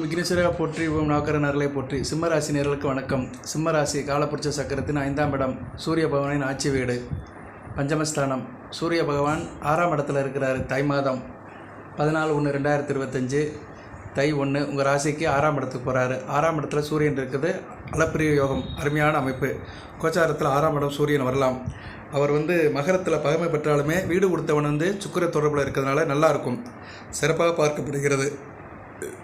ஓம் விக்னேஸ்வரா போற்றி, ஓம் நவக்கரனர்களை போற்றி. சிம்மராசி நேர்களுக்கு வணக்கம். சிம்மராசி காலப்புருஷ சக்கரத்தின் 5ஆம் இடம், சூரிய பகவானின் ஆட்சி வீடு, பஞ்சமஸ்தானம். சூரிய பகவான் 6ஆம் இடத்துல இருக்கிறார். தை மாதம் 14/1/2025 தை 1 உங்கள் ராசிக்கு 6ஆம் இடத்துக்கு போகிறாரு. 6ஆம் இடத்துல சூரியன் இருக்குது. அளப்பிரிய யோகம், அருமையான அமைப்பு. கோச்சாரத்தில் 6ஆம் இடம் சூரியன் வரலாம். அவர் மகரத்தில் பகமை பெற்றாலுமே வீடு கொடுத்தவன் சுக்கிர தொடர்பில் இருக்கிறதுனால நல்லாயிருக்கும், சிறப்பாக பார்க்கப்படுகிறது.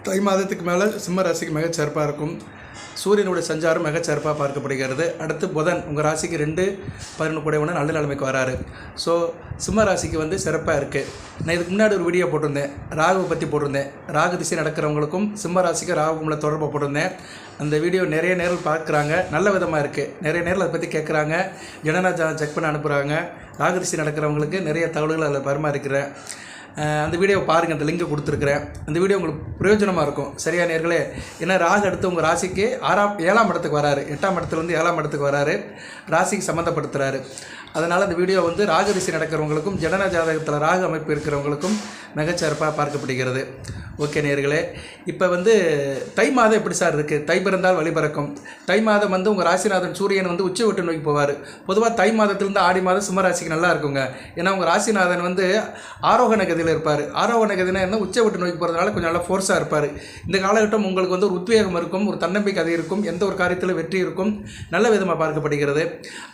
தை மாதத்துக்கு மேலே சிம்ம ராசிக்கு மிகச்சிறப்பாக இருக்கும். சூரியனுடைய சஞ்சாரம் மிகச்சிறப்பாக பார்க்கப்படுகிறது. அடுத்து புதன் உங்கள் ராசிக்கு 2/11 கூடையவன நல்ல நிலைமைக்கு வராரு. ஸோ சிம்ம ராசிக்கு சிறப்பாக இருக்குது. நான் இதுக்கு முன்னாடி ஒரு வீடியோ போட்டிருந்தேன், ராகுவை பற்றி போட்டிருந்தேன். ராகு திசை நடக்கிறவங்களுக்கும் சிம்ம ராசிக்கு ராகுக்குள்ள தொடர்பை போட்டிருந்தேன். அந்த வீடியோ நிறைய நேரில் பார்க்குறாங்க, நல்ல விதமாக இருக்குது. நிறைய நேரில் அதை பற்றி கேட்குறாங்க, ஜனநாயகம் செக் பண்ணி அனுப்புகிறாங்க. ராகு திசை நடக்கிறவங்களுக்கு நிறைய தகவல்கள் அதில் பரிமாறிக்கிறேன். அந்த வீடியோவை பாருங்கள், அந்த லிங்கை கொடுத்துருக்குறேன். அந்த வீடியோ உங்களுக்கு பிரயோஜனமாக இருக்கும். சரியா நேர்களே? ஏன்னா ராகு அடுத்து உங்கள் ராசிக்கு 7ஆம் இடத்துக்கு வராரு. 8ஆம் இடத்துலேருந்து 7ஆம் இடத்துக்கு வராரு, ராசிக்கு சம்மந்தப்படுத்துகிறாரு. அதனால் அந்த வீடியோ ராகு திசை நடக்கிறவங்களுக்கும் ஜனன ஜாதகத்தில் ராகு அமைப்பு இருக்கிறவங்களுக்கும் மிகச்சிறப்பாக பார்க்கப்படுகிறது. ஓகே நேர்களே, இப்போ தை மாதம் எப்படி சார் இருக்குது? தை பிறந்தால் வழி பிறக்கும். தை மாதம் உங்கள் ராசிநாதன் சூரியன் உச்ச விட்டு நோக்கி போவார். பொதுவாக தை மாதத்துலேருந்து ஆடி மாதம் சிம்ம ராசிக்கு நல்லா இருக்குங்க. ஏன்னா உங்கள் ராசிநாதன் ஆரோகண கதியில் இருப்பார். ஆரோகண கதினா என்ன, உச்ச விட்டு நோக்கி போகிறதுனால கொஞ்சம் நல்லா ஃபோர்ஸாக இருப்பார். இந்த காலகட்டம் உங்களுக்கு ஒரு உத்வேகம் இருக்கும், ஒரு தன்னம்பிக்கை அது இருக்கும், எந்த ஒரு காரியத்தில் வெற்றி இருக்கும், நல்ல விதமாக பார்க்கப்படுகிறது.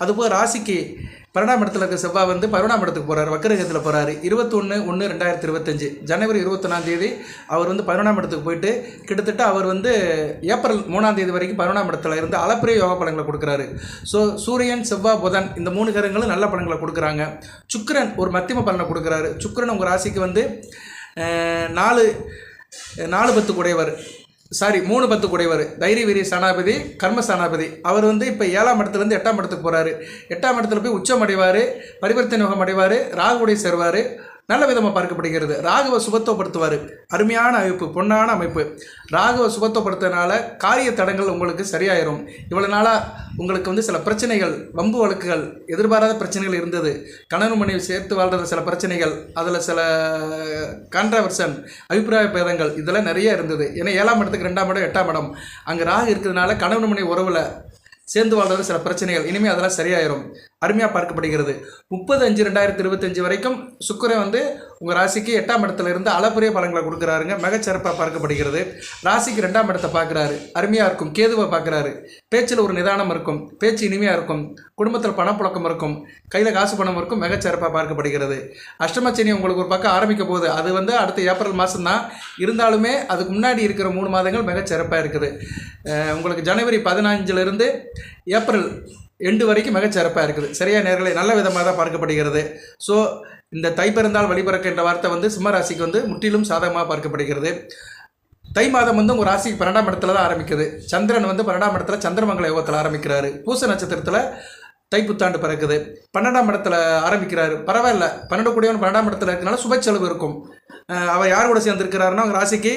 அதுபோல் ராசிக்கு 12ஆம் இடத்துல இருக்க செவ்வாய் 11ஆம் இடத்துக்கு போகிறார், வக்கரகத்தில் போகிறாரு. 21/1/2025 ஜனவரி 21ஆம் அவர் 11ஆம் இடத்துக்கு போயிட்டு கிட்டத்தட்ட அவர் ஏப்ரல் 3ஆம் வரைக்கும் 11ஆம் இடத்துல இருந்து அளப்பிரிய யோக பலன்களை கொடுக்குறாரு. ஸோ சூரியன், செவ்வாய், புதன் இந்த 3 கிரகங்களும் நல்ல பலன்களை கொடுக்குறாங்க. சுக்கிரன் ஒரு மத்தியம பலனை கொடுக்குறாரு. சுக்கிரன் உங்கள் ராசிக்கு 4/10 கூடையவர், 3/10 கூடையவர், தைரிய வீரிய ஸ்தானாபதி, கர்ம ஸ்தானாபதி. அவர் இப்போ 7ஆம் இடத்துலேருந்து 8ஆம் இடத்துக்கு போகிறாரு. 8ஆம் இடத்துல போய் உச்சம் அடைவார், பரிவர்த்தனை யோகம் அடைவார், ராகுடைய சேருவார். நல்ல விதமாக பார்க்கப்படுகிறது. ராகுவை சுபத்துவப்படுத்துவார். அருமையான அமைப்பு, பொன்னான அமைப்பு. ராகுவை சுபத்துவப்படுத்துறதுனால காரிய தடங்கள் உங்களுக்கு சரியாயிரும். இவ்வளோ நாளாக உங்களுக்கு சில பிரச்சனைகள், வம்பு வழக்குகள், எதிர்பாராத பிரச்சனைகள் இருந்தது. கணவன் மனைவி சேர்த்து வாழ்கிற சில பிரச்சனைகள், அதில் சில கான்ட்ரவர்சன், அபிப்பிராய பேதங்கள் இதெல்லாம் நிறைய இருந்தது. ஏன்னா 7ஆம் இடத்துக்கு 2ஆம் இடம் 8ஆம் இடம் அங்கே ராகு இருக்கிறதுனால கணவன் மனைவி உறவில் சேர்ந்து வாழ்றது சில பிரச்சனைகள். இனிமேல் அதெல்லாம் சரியாயிரும். அருமையாக பார்க்கப்படுகிறது. 30/5/2025 வரைக்கும் சுக்கிரன் உங்கள் ராசிக்கு 8ஆம் இடத்துல இருந்து அளப்பரிய பலன்களை கொடுக்குறாருங்க. மிகச்சிறப்பாக பார்க்கப்படுகிறது. ராசிக்கு 2ஆம் இடத்தை பார்க்குறாரு, அருமையாக இருக்கும். கேதுவை பார்க்குறாரு. பேச்சில் ஒரு நிதானம் இருக்கும், பேச்சு இனிமையாக இருக்கும். குடும்பத்தில் பணப்புழக்கம் இருக்கும், கையில் காசு பணம் இருக்கும். மிகச்சிறப்பாக பார்க்கப்படுகிறது. அஷ்டமச்சனி உங்களுக்கு ஒரு பக்கம் ஆரம்பிக்க போகுது. அது அடுத்த ஏப்ரல் மாதம் தான். இருந்தாலுமே அதுக்கு முன்னாடி இருக்கிற 3 மாதங்கள் மிகச்சிறப்பாக இருக்குது. உங்களுக்கு ஜனவரி 15 ஏப்ரல் 2 வரைக்கும் மிகச்சிறப்பாக இருக்குது. சரியா நேர்களை? நல்ல விதமாக தான் பார்க்கப்படுகிறது. ஸோ இந்த தை பிறந்தால் வழிபிறக்க என்ற வார்த்தை சிம்ம ராசிக்கு முற்றிலும் சாதகமாக பார்க்கப்படுகிறது. தை மாதம் உங்கள் ராசிக்கு 12ஆம் இடத்துல தான் ஆரம்பிக்குது. சந்திரன் 12ஆம் இடத்துல சந்திரமங்கல யோகத்தில் ஆரம்பிக்கிறாரு. பூச நட்சத்திரத்தில் தை புத்தாண்டு பிறக்குது. 12ஆம் இடத்துல ஆரம்பிக்கிறாரு. பரவாயில்ல, 12 கூடியவன் 12ஆம் இடத்துல இருக்கிறனால சுப செலவு இருக்கும். அவர் யார் கூட சேர்ந்துருக்கிறாருன்னா உங்கள் ராசிக்கு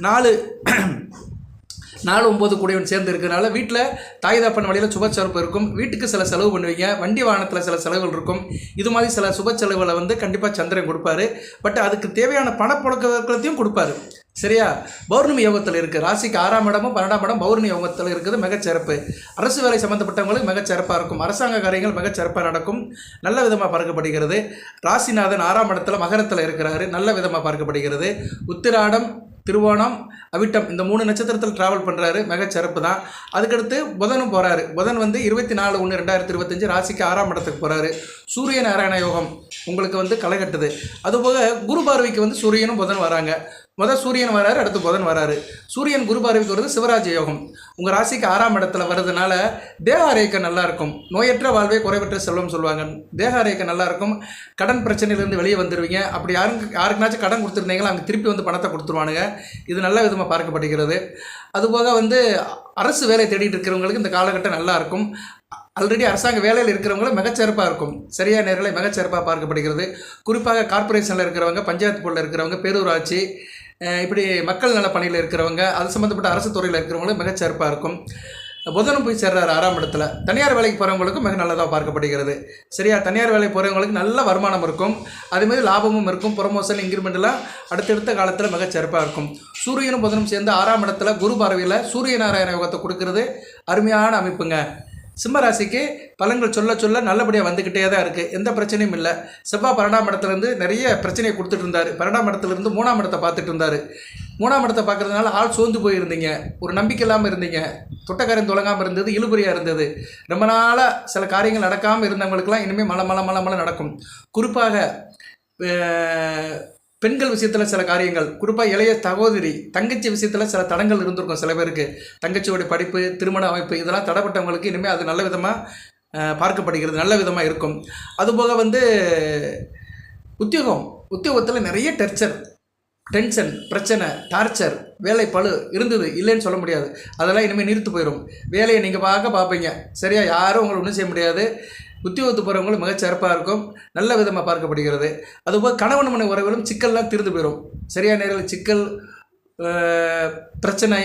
4/9 கூடியவன் சேர்ந்து இருக்கிறனால வீட்டில் தாய் தப்பன் வழியில் சுப செலவு இருக்கும். வீட்டுக்கு சில செலவு பண்ணுவீங்க, வண்டி வாகனத்தில் சில செலவுகள் இருக்கும். இது மாதிரி சில சுப செலவுகளை கண்டிப்பாக சந்திரன் கொடுப்பாரு. பட் அதுக்கு தேவையான பணப்புழக்கத்தையும் கொடுப்பாரு. சரியா? பௌர்ணமி யோகத்தில் இருக்குது. ராசிக்கு 6ஆம் இடமும் 12ஆம் இடம் பௌர்ணமி யோகத்தில் இருக்குது. மிகச்சிறப்பு. அரசு வேலை சம்மந்தப்பட்டவங்களுக்கு மிகச்சிறப்பாக இருக்கும். அரசாங்க காரியங்கள் மிகச்சிறப்பாக நடக்கும். நல்ல விதமாக பார்க்கப்படுகிறது. ராசிநாதன் 6ஆம் இடத்துல மகரத்தில் இருக்கிறாரு. நல்ல விதமாக பார்க்கப்படுகிறது. உத்திராடம், திருவோணம், அவிட்டம் இந்த 3 நட்சத்திரத்தில் ட்ராவல் பண்ணுறாரு. மிகச்சிறப்பு தான். அதுக்கடுத்து புதனும் போகிறாரு. புதன் 24/1/2025 ராசிக்கு 6ஆம் இடத்துக்கு போகிறாரு. சூரிய நாராயண யோகம் உங்களுக்கு களை கட்டுது. அதுபோக குரு பார்வைக்கு சூரியனும் புதன் வராங்க. சூரியன் வராரு, அடுத்து புதன் வராரு. சூரியன் குரு பார்வைக்கு வருது சிவராஜ யோகம். உங்கள் ராசிக்கு 6ஆம் இடத்துல வர்றதுனால தேக ஆரோக்கியம் நல்லாயிருக்கும். நோயற்ற வாழ்வே குறைவற்ற செல்வம் சொல்லுவாங்க. தேக ஆரோக்கியம் நல்லாயிருக்கும். கடன் பிரச்சனையிலேருந்து வெளியே வந்துடுவீங்க. அப்படி யாருக்குனாச்சும் கடன் கொடுத்துருந்தீங்களா அங்கே திருப்பி பணத்தை கொடுத்துருவானுங்க. இது நல்ல விதமாக பார்க்கப்படுகிறது. அதுபோக அரசு வேலை தேடிட்டு இருக்கிறவங்களுக்கு இந்த காலகட்டம் நல்லா இருக்கும். ஆல்ரெடி அரசாங்க வேலையில் இருக்கிறவங்களும் மிகச்சிறப்பாக இருக்கும். சரியா நேர்களை? மிகச்சிறப்பாக பார்க்கப்படுகிறது. குறிப்பாக கார்பரேஷனில் இருக்கிறவங்க, பஞ்சாயத்து போர்டில் இருக்கிறவங்க, பேரூராட்சி, இப்படி மக்கள் நல பணியில் இருக்கிறவங்க, அது சம்மந்தப்பட்ட அரசு துறையில் இருக்கிறவங்களும் மிகச்சிறப்பாக இருக்கும். புதனும் போய் சேர்றாரு 6ஆம் இடத்துல. தனியார் வேலைக்கு போகிறவங்களுக்கும் மிக நல்லதாக பார்க்கப்படுகிறது. சரியா, தனியார் வேலைக்கு போகிறவங்களுக்கு நல்ல வருமானம் இருக்கும், அதேமாதிரி லாபமும் இருக்கும், ப்ரொமோஷன் இன்க்ரிமெண்ட்லாம் அடுத்தடுத்த காலத்தில் மிக சிறப்பாக இருக்கும். சூரியனும் புதனும் சேர்ந்து 6ஆம் இடத்துல குரு பார்வையில் சூரிய நாராயண யோகத்தை கொடுக்கறது அருமையான அமைப்புங்க. சிம்ம ராசிக்கு பலன்கள் சொல்ல சொல்ல நல்லபடியாக வந்துக்கிட்டே தான் இருக்குது, எந்த பிரச்சனையும் இல்லை. செவ்வாய் 12ஆம் இடத்துலேருந்து நிறைய பிரச்சனையை கொடுத்துட்டு இருந்தார். 12ஆம் இடத்துலேருந்து 3ஆம் இடத்தை பார்த்துட்டு இருந்தார். 3ஆம் இடத்தை பார்க்குறதுனால ஆள் சோர்ந்து போயிருந்தீங்க, ஒரு நம்பிக்கை இல்லாமல் இருந்தீங்க, தொட்டக்காரியம் தொடங்காமல் இருந்தது, இழுபறியாக இருந்தது. ரொம்ப நாளாக சில காரியங்கள் நடக்காமல் இருந்தவங்களுக்கெல்லாம் இனிமேல் மலை நடக்கும். குறிப்பாக பெண்கள் விஷயத்தில் சில காரியங்கள், குறிப்பாக இளைய சகோதரி தங்கச்சி விஷயத்தில் சில தடங்கள் இருந்திருக்கும். சில பேருக்கு தங்கச்சியோடைய படிப்பு, திருமண அமைப்பு இதெல்லாம் தடைப்பட்டவங்களுக்கு இனிமேல் அது நல்ல விதமாக பார்க்கப்படுகிறது, நல்ல விதமாக இருக்கும். அதுபோக உத்தியோகத்தில் நிறைய டென்ஷன், பிரச்சனை, டார்ச்சர், வேலை பளு இருந்தது, இல்லைன்னு சொல்ல முடியாது. அதெல்லாம் இனிமேல் நிறுத்து போயிடும். வேலையை நீங்கள் பார்ப்பீங்க. சரியா, யாரும் உங்களை ஒன்றும் செய்ய முடியாது. உத்தியோகத்துக்கு போகிறவங்களும் மிகச்சிறப்பாக இருக்கும், நல்ல விதமாக பார்க்கப்படுகிறது. அதுபோல் கணவன் மனை உறவுகளும் சிக்கல்லாம் தீர்ந்து போயிடும். சரியான நேரத்தில் சிக்கல், பிரச்சனை,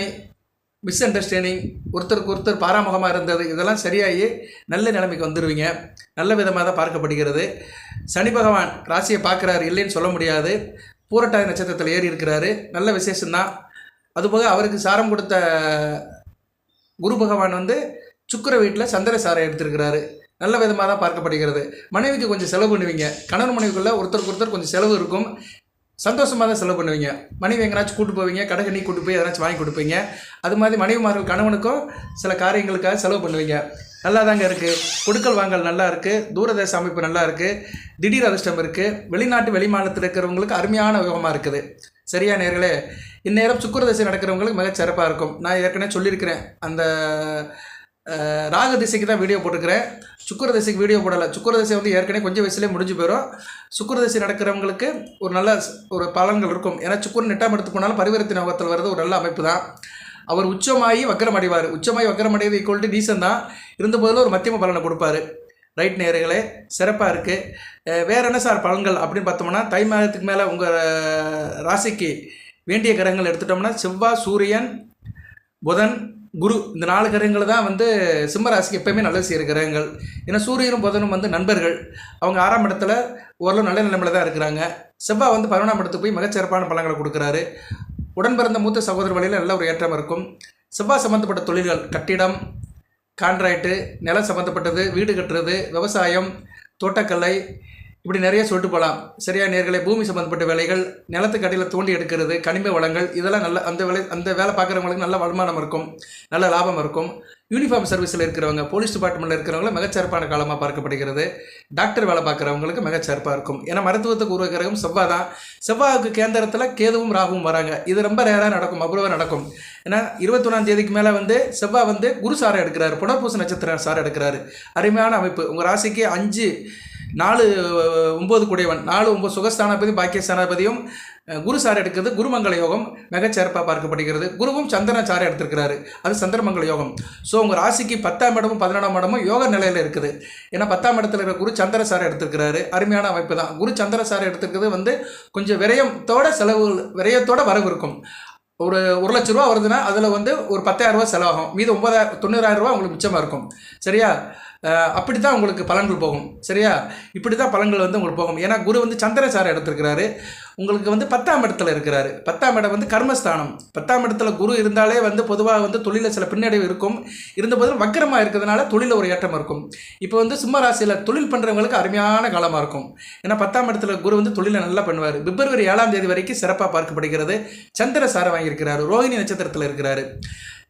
மிஸ் அண்டர்ஸ்டாண்டிங், ஒருத்தருக்கு ஒருத்தர் பாராமுகமாக இருந்தது, இதெல்லாம் சரியாகி நல்ல நிலைமைக்கு வந்துடுவீங்க. நல்ல விதமாக தான் பார்க்கப்படுகிறது. சனி பகவான் ராசியை பார்க்குறாரு, இல்லைன்னு சொல்ல முடியாது. பூரட்டாதி நட்சத்திரத்தில் ஏறி இருக்கிறாரு, நல்ல விசேஷம்தான். அதுபோக அவருக்கு சாரம் கொடுத்த குரு பகவான் சுக்கிர வீட்டில் சந்திர சாரை எடுத்திருக்கிறாரு, நல்ல விதமாக தான் பார்க்கப்படுகிறது. மனைவிக்கு கொஞ்சம் செலவு பண்ணுவீங்க. கணவன் மனைவிக்குள்ளே ஒருத்தருக்கு ஒருத்தர் கொஞ்சம் செலவு இருக்கும், சந்தோஷமாக தான் செலவு பண்ணுவீங்க. மனைவி எங்கேனாச்சும் கூட்டு போவீங்க, கடைக்கண்ணி கூட்டு போய் எதனாச்சும் வாங்கி கொடுப்பீங்க. அது மாதிரி மனைவிமார்கள் கணவனுக்கும் சில காரியங்களுக்காக செலவு பண்ணுவீங்க. நல்லா தாங்க இருக்குது. கொடுக்கல் வாங்கல் நல்லா இருக்குது, தூரதேச அமைப்பு நல்லா இருக்குது, திடீர் அதிர்ஷ்டம் இருக்குது. வெளிநாட்டு வெளிமாநிலத்தில் இருக்கிறவங்களுக்கு அருமையான யோகமாக இருக்குது. சரியா நேர்களே, இந்நேரம் சுக்கிர நடக்கிறவங்களுக்கு மிக சிறப்பாக இருக்கும். நான் ஏற்கனவே சொல்லியிருக்கிறேன், அந்த ராகு திசைக்கு தான் வீடியோ போட்டுக்கிறேன், சுக்கிர திசைக்கு வீடியோ போடலை. சுக்கிர திசை ஏற்கனவே கொஞ்சம் வயசுலேயே முடிஞ்சு போயிடும். சுக்கிர திசை நடக்கிறவங்களுக்கு ஒரு நல்ல ஒரு பலன்கள் இருக்கும். ஏன்னா சுக்கிரன் 8ஆம் இடத்துக்கு போனாலும் பரிவர்த்தனை யோகத்தில் வருது, ஒரு நல்ல அமைப்பு தான். அவர் உச்சமாகி வக்கரம் அடைவார். உச்சமாகி வக்கரம் அடைவது ஈக்குவல் டு டீசன் தான், இருந்தபோதில் ஒரு மத்தியம பலனை கொடுப்பாரு. ரைட் நேயர்களே, சிறப்பாக இருக்குது. வேறு என்ன சார் பலன்கள் அப்படின்னு பார்த்தோம்னா, தை மாதத்துக்கு மேலே உங்கள் ராசிக்கு வேண்டிய கிரகங்கள் எடுத்துட்டோம்னா செவ்வாய், சூரியன், புதன், குரு, இந்த 4 கிரகங்கள் தான் சிம்ம ராசிக்கு எப்போயுமே நல்லது செய்கிற கிரகங்கள். ஏன்னா சூரியனும் புதனும் நண்பர்கள். அவங்க 6ஆம் இடத்துல ஓரளவு நல்ல நிலைமையில் தான் இருக்கிறாங்க. செவ்வாய் 11ஆம் இடத்துக்கு போய் மிகச்சிறப்பான பலன்களை கொடுக்குறாரு. உடன் பிறந்த மூத்த சகோதர வழியில் நல்ல ஒரு ஏற்றம் இருக்கும். செவ்வாய் சம்மந்தப்பட்ட தொழில்கள், கட்டிடம், கான்ட்ராக்டு, நிலம் சம்மந்தப்பட்டது, வீடு கட்டுறது, விவசாயம், தோட்டக்கலை, இப்படி நிறைய சொல்லிட்டு போகலாம். சரியா நேர்களே, பூமி சம்மந்தப்பட்ட வேலைகள், நிலத்துக்கு அடியில் தோண்டி எடுக்கிறது, கனிம வளங்கள், இதெல்லாம் நல்ல அந்த வேலை பார்க்குறவங்களுக்கு நல்ல வருமானம் இருக்கும், நல்ல லாபம் இருக்கும். யூனிஃபார்ம் சர்வீஸில் இருக்கிறவங்க, போலீஸ் டிபார்ட்மெண்ட்டில் இருக்கிறவங்களும் மிகச்சிறப்பான காலமாக பார்க்கப்படுகிறது. டாக்டர் வேலை பார்க்குறவங்களுக்கு மிகச்சிறப்பாக இருக்கும். ஏன்னா மருத்துவத்துக்கு உருவ கிரகம் செவ்வாய் தான். செவ்வாய்க்கு கேந்திரத்தில் கேதுவும் ராகுவும் வராங்க. இது ரொம்ப ரேராக நடக்கும், அபூர்வமாக நடக்கும். ஏன்னா 21ஆம் தேதிக்கு மேலே செவ்வாய் குரு சாரை எடுக்கிறாரு, புனர்பூச நட்சத்திரம் சாரை எடுக்கிறாரு. அருமையான அமைப்பு. உங்கள் ராசிக்கு 5, 4, 9 கூடையவன், 4, 9 சுகஸ்தானாபதி, பாக்கியஸ்தானாபதியும் குரு சாரை எடுக்கிறது குருமங்கள யோகம் மிகச்சிறப்பாக பார்க்கப்படுகிறது. குருவும் சந்திரன் சாரை எடுத்திருக்கிறாரு, அது சந்திரமங்கல யோகம். ஸோ உங்கள் ராசிக்கு 10ஆம் இடமும் 11ஆம் இடமும் யோக நிலையில் இருக்குது. ஏன்னா 10ஆம் இடத்துல இருக்கிற குரு சந்திர சாரை எடுத்திருக்கிறாரு, அருமையான அமைப்பு தான். குரு சந்திர சாரை எடுத்துக்கிறது கொஞ்சம் விரயத்தோட வரவு இருக்கும். ஒரு 1 லட்ச ரூபா வருதுன்னா அதில் ஒரு 10,000 ரூபா செலவாகும், மீது 90,000 ரூபா உங்களுக்கு மிச்சமாக இருக்கும். சரியா, அப்படி தான் உங்களுக்கு பலன்கள் போகும். சரியா, இப்படி தான் பலன்கள் உங்களுக்கு போகும். ஏன்னா குரு சந்திரசாரை எடுத்திருக்கிறாரு, உங்களுக்கு 10ஆம் இடத்துல இருக்கிறாரு. 10ஆம் இடம் கர்மஸ்தானம். 10ஆம் இடத்துல குரு இருந்தாலே பொதுவாக தொழிலில் சில பின்னடைவு இருக்கும். இருந்தபோதும் வக்கரமாக இருக்கிறதுனால தொழிலில் ஒரு ஏற்றம் இருக்கும். இப்போ சிம்ம ராசியில் தொழில் பண்ணுறவங்களுக்கு அருமையான காலமாக இருக்கும். ஏன்னா 10ஆம் இடத்துல குரு தொழிலை நல்லா பண்ணுவார். பிப்ரவரி 7ஆம் தேதி வரைக்கும் சிறப்பாக பார்க்கப்படுகிறது. சந்திரசாரை வாங்கியிருக்கிறாரு, ரோஹிணி நட்சத்திரத்தில் இருக்கிறாரு.